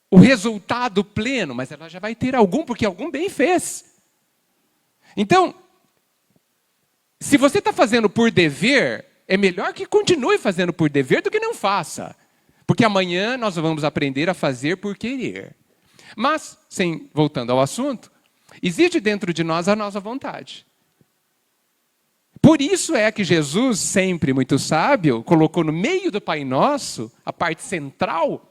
o resultado pleno, mas ela já vai ter algum, porque algum bem fez. Então, se você está fazendo por dever, é melhor que continue fazendo por dever do que não faça. Porque amanhã nós vamos aprender a fazer por querer. Mas, voltando ao assunto, existe dentro de nós a nossa vontade. Por isso é que Jesus, sempre muito sábio, colocou no meio do Pai Nosso, a parte central,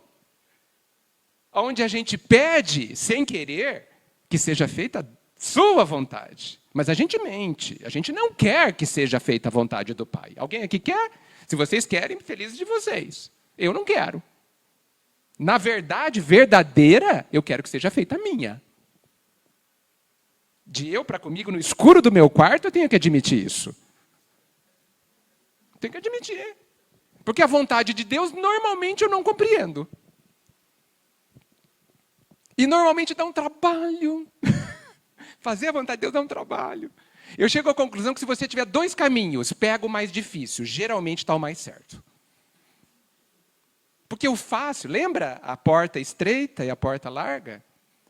onde a gente pede, sem querer, que seja feita a sua vontade. Mas a gente mente, a gente não quer que seja feita a vontade do Pai. Alguém aqui quer? Se vocês querem, felizes de vocês. Eu não quero. Na verdade, verdadeira, eu quero que seja feita a minha. De eu para comigo, no escuro do meu quarto, eu tenho que admitir isso. Tenho que admitir. Porque a vontade de Deus, normalmente, eu não compreendo. E normalmente dá um trabalho. Fazer a vontade de Deus dá um trabalho. Eu chego à conclusão que se você tiver 2 caminhos, pega o mais difícil. Geralmente está o mais certo. Porque o fácil, lembra a porta estreita e a porta larga?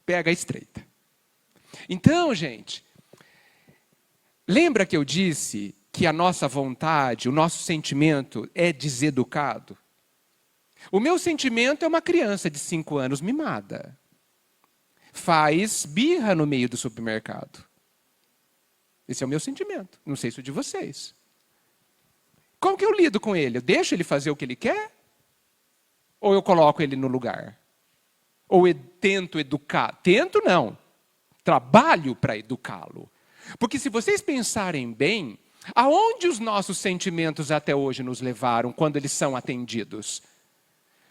Pega a estreita. Então, gente, lembra que eu disse que a nossa vontade, o nosso sentimento é deseducado? O meu sentimento é uma criança de 5 anos mimada. Faz birra no meio do supermercado. Esse é o meu sentimento. Não sei se é o de vocês. Como que eu lido com ele? Eu deixo ele fazer o que ele quer? Ou eu coloco ele no lugar? Ou eu tento educar? Tento não. Trabalho para educá-lo. Porque se vocês pensarem bem, aonde os nossos sentimentos até hoje nos levaram quando eles são atendidos?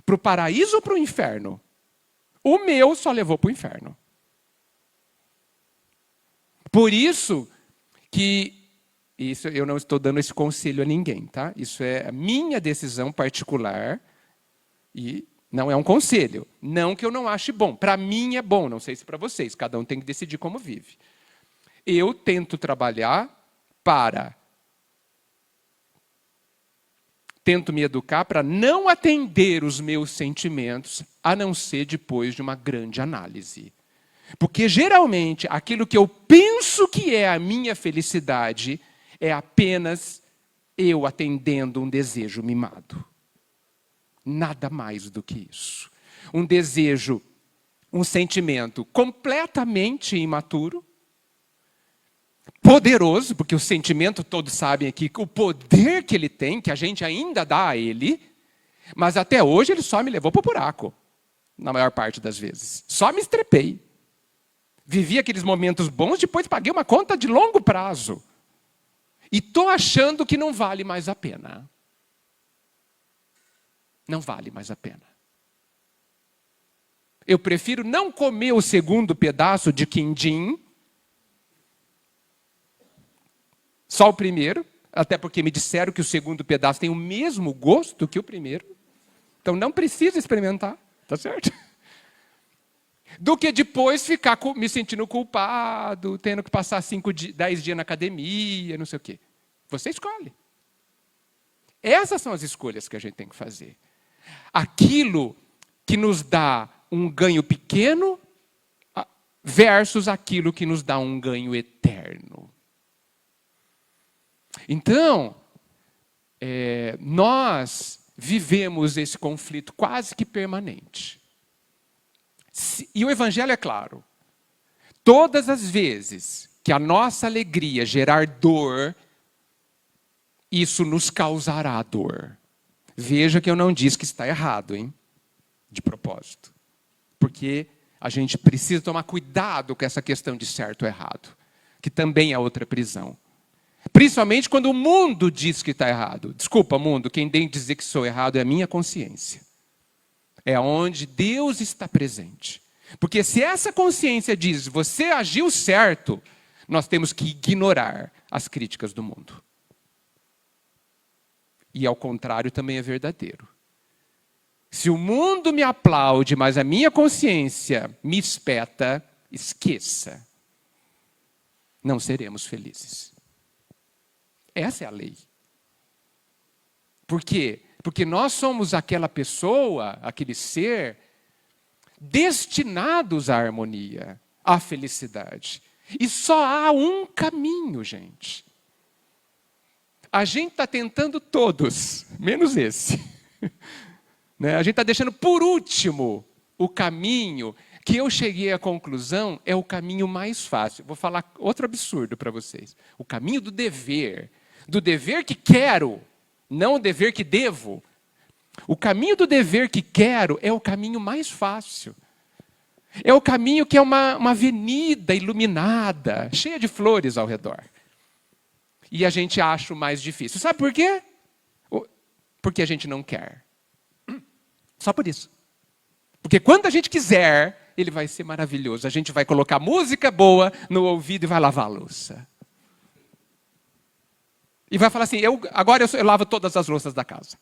Para o paraíso ou para o inferno? O meu só levou para o inferno. Por isso que, eu não estou dando esse conselho a ninguém, tá? Isso é a minha decisão particular e Não é um conselho. Não que eu não ache bom. Para mim é bom, não sei se para vocês. Cada um tem que decidir como vive. Eu tento trabalhar tento me educar para não atender os meus sentimentos, a não ser depois de uma grande análise. Porque, geralmente, aquilo que eu penso que é a minha felicidade é apenas eu atendendo um desejo mimado. Nada mais do que isso. Um desejo, um sentimento completamente imaturo, poderoso, porque o sentimento, todos sabem aqui, o poder que ele tem, que a gente ainda dá a ele, mas até hoje ele só me levou para o buraco, na maior parte das vezes. Só me estrepei. Vivi aqueles momentos bons, depois paguei uma conta de longo prazo. E estou achando que não vale mais a pena. Não vale mais a pena. Eu prefiro não comer o segundo pedaço de quindim, só o primeiro, até porque me disseram que o segundo pedaço tem o mesmo gosto que o primeiro. Então não precisa experimentar, tá certo? Do que depois ficar me sentindo culpado, tendo que passar 10 dias na academia, não sei o quê. Você escolhe. Essas são as escolhas que a gente tem que fazer. Aquilo que nos dá um ganho pequeno versus aquilo que nos dá um ganho eterno. Então, nós vivemos esse conflito quase que permanente. E o Evangelho é claro. Todas as vezes que a nossa alegria gerar dor, isso nos causará dor. Veja que eu não disse que está errado, hein? De propósito. Porque a gente precisa tomar cuidado com essa questão de certo ou errado, que também é outra prisão. Principalmente quando o mundo diz que está errado. Desculpa, mundo, quem tem que dizer que sou errado é a minha consciência. É onde Deus está presente. Porque se essa consciência diz, você agiu certo, nós temos que ignorar as críticas do mundo. E ao contrário também é verdadeiro. Se o mundo me aplaude, mas a minha consciência me espeta, esqueça. Não seremos felizes. Essa é a lei. Por quê? Porque nós somos aquela pessoa, aquele ser, destinados à harmonia, à felicidade. E só há um caminho, gente. A gente está tentando todos, menos esse. Né? A gente está deixando por último o caminho que eu cheguei à conclusão é o caminho mais fácil. Vou falar outro absurdo para vocês. O caminho do dever. Do dever que quero, não o dever que devo. O caminho do dever que quero é o caminho mais fácil. É o caminho que é uma avenida iluminada, cheia de flores ao redor. E a gente acha o mais difícil. Sabe por quê? Porque a gente não quer. Só por isso. Porque quando a gente quiser, ele vai ser maravilhoso. A gente vai colocar música boa no ouvido e vai lavar a louça. E vai falar assim, agora eu lavo todas as louças da casa.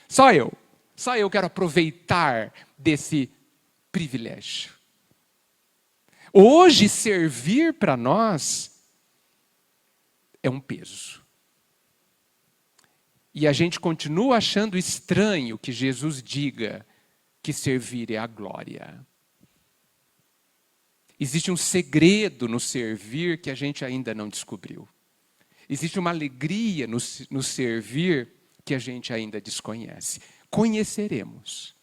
Só eu quero aproveitar desse privilégio. Hoje, servir para nós é um peso. E a gente continua achando estranho que Jesus diga que servir é a glória. Existe um segredo no servir que a gente ainda não descobriu. Existe uma alegria no servir que a gente ainda desconhece. Conheceremos,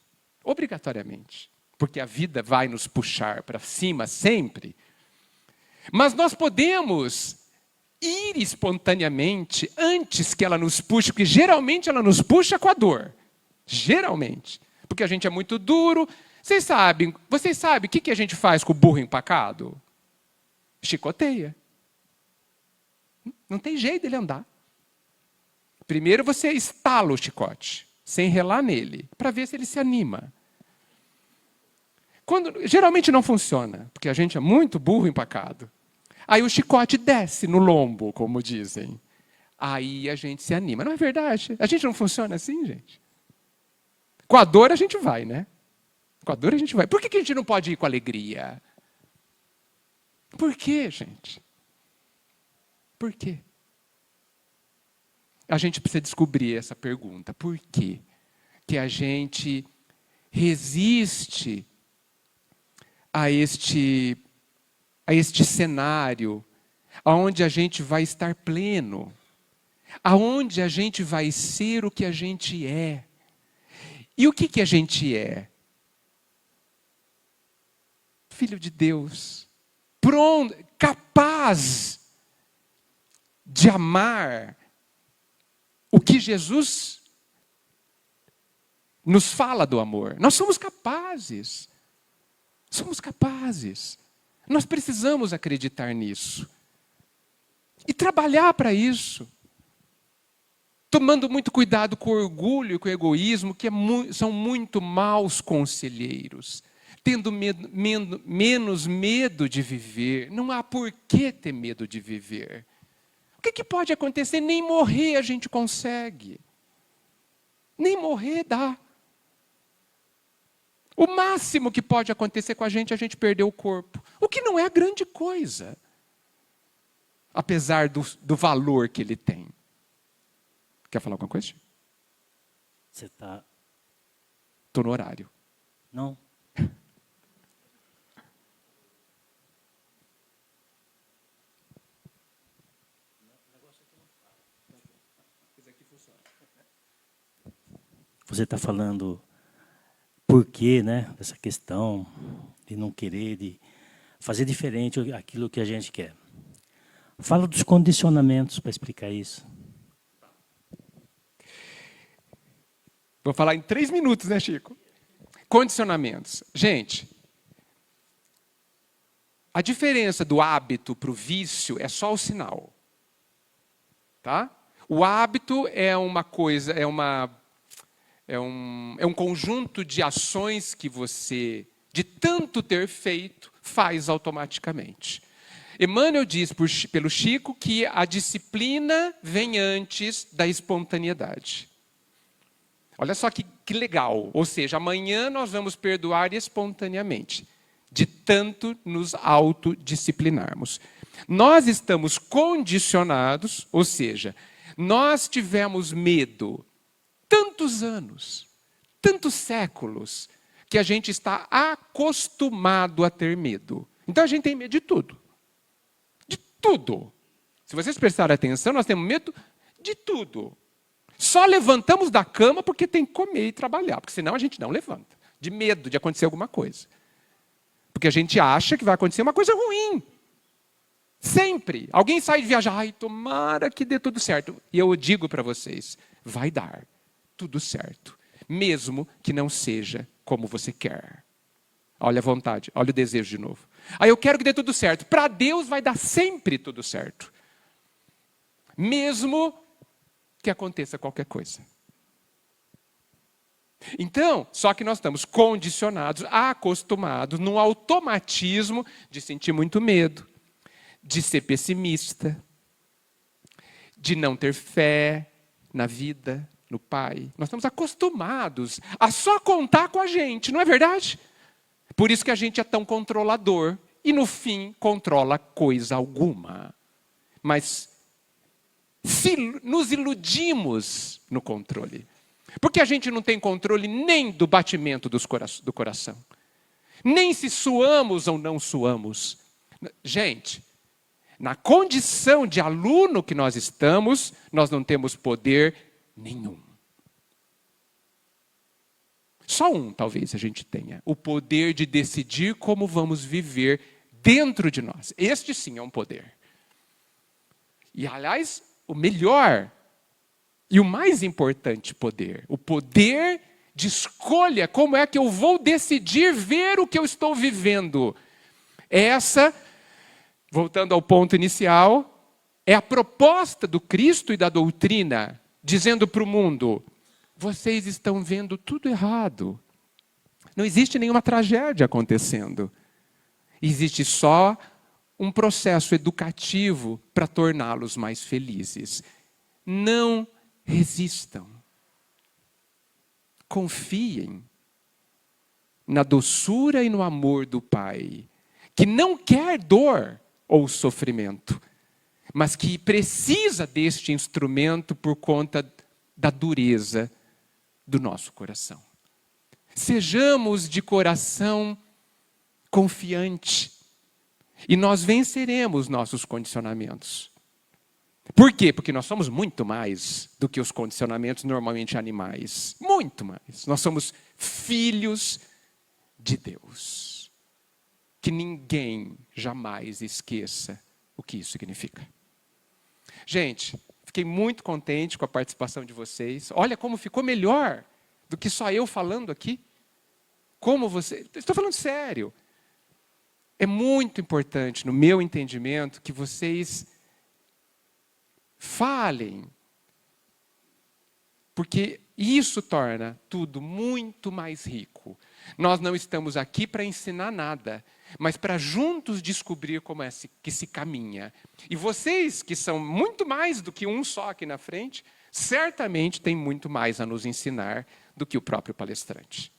obrigatoriamente, porque a vida vai nos puxar para cima sempre. Mas nós podemos ir espontaneamente antes que ela nos puxe, porque geralmente ela nos puxa com a dor. Geralmente. Porque a gente é muito duro. Vocês sabem o que a gente faz com o burro empacado? Chicoteia. Não tem jeito dele andar. Primeiro você estala o chicote, sem relar nele, para ver se ele se anima. Geralmente não funciona, porque a gente é muito burro empacado. Aí o chicote desce no lombo, como dizem. Aí a gente se anima. Não é verdade? A gente não funciona assim, gente? Com a dor a gente vai, né? Com a dor a gente vai. Por que a gente não pode ir com alegria? Por quê, gente? Por quê? A gente precisa descobrir essa pergunta. Por quê que a gente resiste a este cenário onde a gente vai estar pleno, aonde a gente vai ser o que a gente é? E o que a gente é? Filho de Deus, pronto, capaz de amar o que Jesus nos fala do amor. Nós somos capazes. Somos capazes. Nós precisamos acreditar nisso. E trabalhar para isso. Tomando muito cuidado com o orgulho e com o egoísmo, que são muito maus conselheiros. Tendo menos medo de viver. Não há por que ter medo de viver. O que pode acontecer? Nem morrer a gente consegue. Nem morrer dá. O máximo que pode acontecer com a gente perder o corpo. O que não é grande coisa. Apesar do valor que ele tem. Quer falar alguma coisa? Você está... Estou no horário. Não? Você está falando por quê, né? Dessa questão de não querer, de fazer diferente aquilo que a gente quer. Fala dos condicionamentos para explicar isso. Vou falar em 3 minutos, né, Chico? Condicionamentos. Gente, a diferença do hábito para o vício é só o sinal. Tá? O hábito é uma coisa, é um conjunto de ações que você, de tanto ter feito, faz automaticamente. Emmanuel diz pelo Chico que a disciplina vem antes da espontaneidade. Olha só que legal. Ou seja, amanhã nós vamos perdoar espontaneamente, de tanto nos autodisciplinarmos. Nós estamos condicionados, ou seja, nós tivemos medo tantos anos, tantos séculos, que a gente está acostumado a ter medo. Então a gente tem medo de tudo. De tudo. Se vocês prestarem atenção, nós temos medo de tudo. Só levantamos da cama porque tem que comer e trabalhar, porque senão a gente não levanta. De medo de acontecer alguma coisa. Porque a gente acha que vai acontecer uma coisa ruim. Sempre. Alguém sai de viajar, ai, tomara que dê tudo certo. E eu digo para vocês, vai dar tudo certo. Mesmo que não seja como você quer. Olha a vontade, olha o desejo de novo. Aí eu quero que dê tudo certo. Para Deus vai dar sempre tudo certo. Mesmo que aconteça qualquer coisa. Então, só que nós estamos condicionados, acostumados, num automatismo de sentir muito medo, de ser pessimista, de não ter fé na vida, no Pai. Nós estamos acostumados a só contar com a gente, não é verdade? Por isso que a gente é tão controlador e, no fim, controla coisa alguma. Mas se nos iludimos no controle. Porque a gente não tem controle nem do batimento do coração. Nem se suamos ou não suamos. Gente, na condição de aluno que nós estamos, nós não temos poder nenhum. Só um, talvez, a gente tenha. O poder de decidir como vamos viver dentro de nós. Este sim é um poder. E, aliás, o melhor e o mais importante poder. O poder de escolha, como é que eu vou decidir ver o que eu estou vivendo. Essa, voltando ao ponto inicial, é a proposta do Cristo e da doutrina, dizendo para o mundo, vocês estão vendo tudo errado. Não existe nenhuma tragédia acontecendo. Existe só um processo educativo para torná-los mais felizes. Não resistam. confiem na doçura e no amor do Pai, que não quer dor ou sofrimento, mas que precisa deste instrumento por conta da dureza do nosso coração. Sejamos de coração confiante e nós venceremos nossos condicionamentos. Por quê? Porque nós somos muito mais do que os condicionamentos normalmente animais. Muito mais. Nós somos filhos de Deus. Que ninguém jamais esqueça o que isso significa. Gente, fiquei muito contente com a participação de vocês. Olha como ficou melhor do que só eu falando aqui. Como você... Estou falando sério. É muito importante, no meu entendimento, que vocês falem. Porque isso torna tudo muito mais rico. Nós não estamos aqui para ensinar nada, mas para juntos descobrir como é que se caminha. E vocês, que são muito mais do que um só aqui na frente, certamente têm muito mais a nos ensinar do que o próprio palestrante.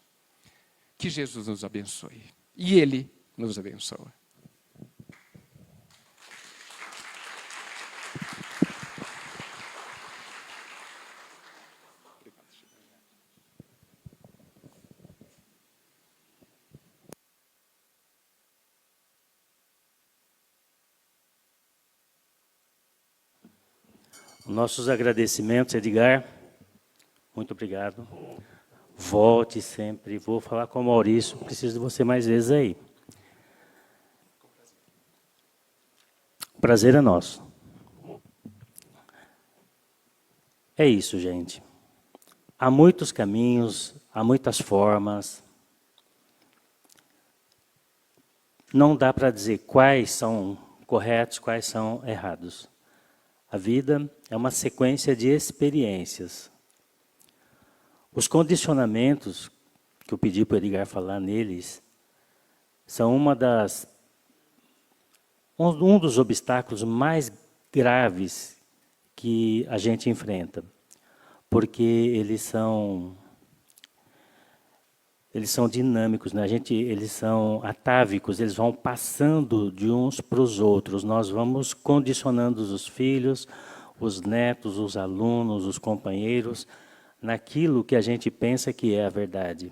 Que Jesus nos abençoe. E Ele nos abençoa. Nossos agradecimentos, Edgar. Muito obrigado. Volte sempre. Vou falar com o Maurício. Preciso de você mais vezes aí. O prazer é nosso. É isso, gente. Há muitos caminhos, há muitas formas. Não dá para dizer quais são corretos, quais são errados. A vida é uma sequência de experiências. Os condicionamentos, que eu pedi para o Edgar falar neles, são um dos obstáculos mais graves que a gente enfrenta. Porque eles são dinâmicos, né? Eles são atávicos, eles vão passando de uns para os outros. Nós vamos condicionando os filhos, os netos, os alunos, os companheiros, naquilo que a gente pensa que é a verdade.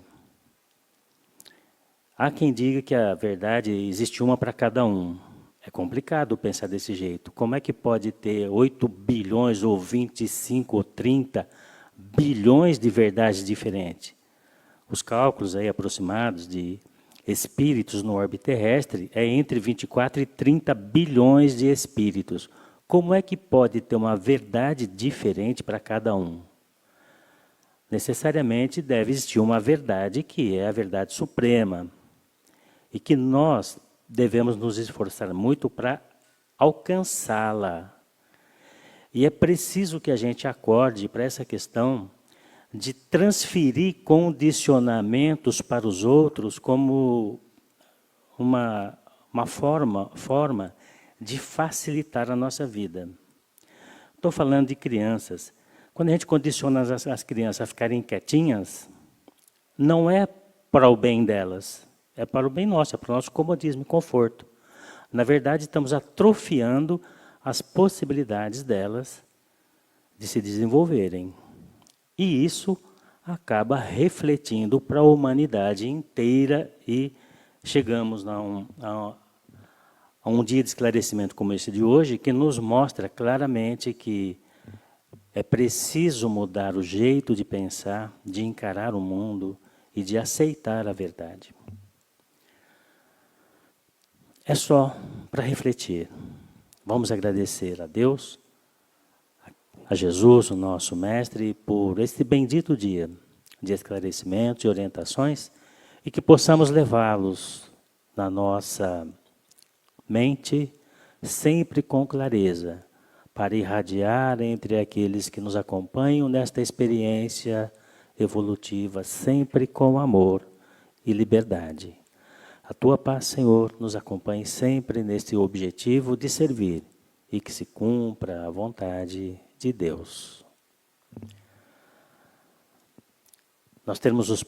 Há quem diga que a verdade existe uma para cada um. É complicado pensar desse jeito. Como é que pode ter 8 bilhões, ou 25, ou 30 bilhões de verdades diferentes? Os cálculos aí aproximados de espíritos no orbe terrestre é entre 24 e 30 bilhões de espíritos. Como é que pode ter uma verdade diferente para cada um? Necessariamente deve existir uma verdade que é a verdade suprema e que nós devemos nos esforçar muito para alcançá-la. E é preciso que a gente acorde para essa questão de transferir condicionamentos para os outros como uma forma de facilitar a nossa vida. Estou falando de crianças. Quando a gente condiciona as crianças a ficarem quietinhas, não é para o bem delas, é para o bem nosso, é para o nosso comodismo e conforto. Na verdade, estamos atrofiando as possibilidades delas de se desenvolverem. E isso acaba refletindo para a humanidade inteira e chegamos a um dia de esclarecimento como esse de hoje, que nos mostra claramente que é preciso mudar o jeito de pensar, de encarar o mundo e de aceitar a verdade. É só para refletir. Vamos agradecer a Deus, a Jesus, o nosso Mestre, por este bendito dia de esclarecimentos e orientações e que possamos levá-los na nossa mente sempre com clareza para irradiar entre aqueles que nos acompanham nesta experiência evolutiva, sempre com amor e liberdade. A Tua paz, Senhor, nos acompanhe sempre neste objetivo de servir e que se cumpra a vontade de Deus. Nós temos os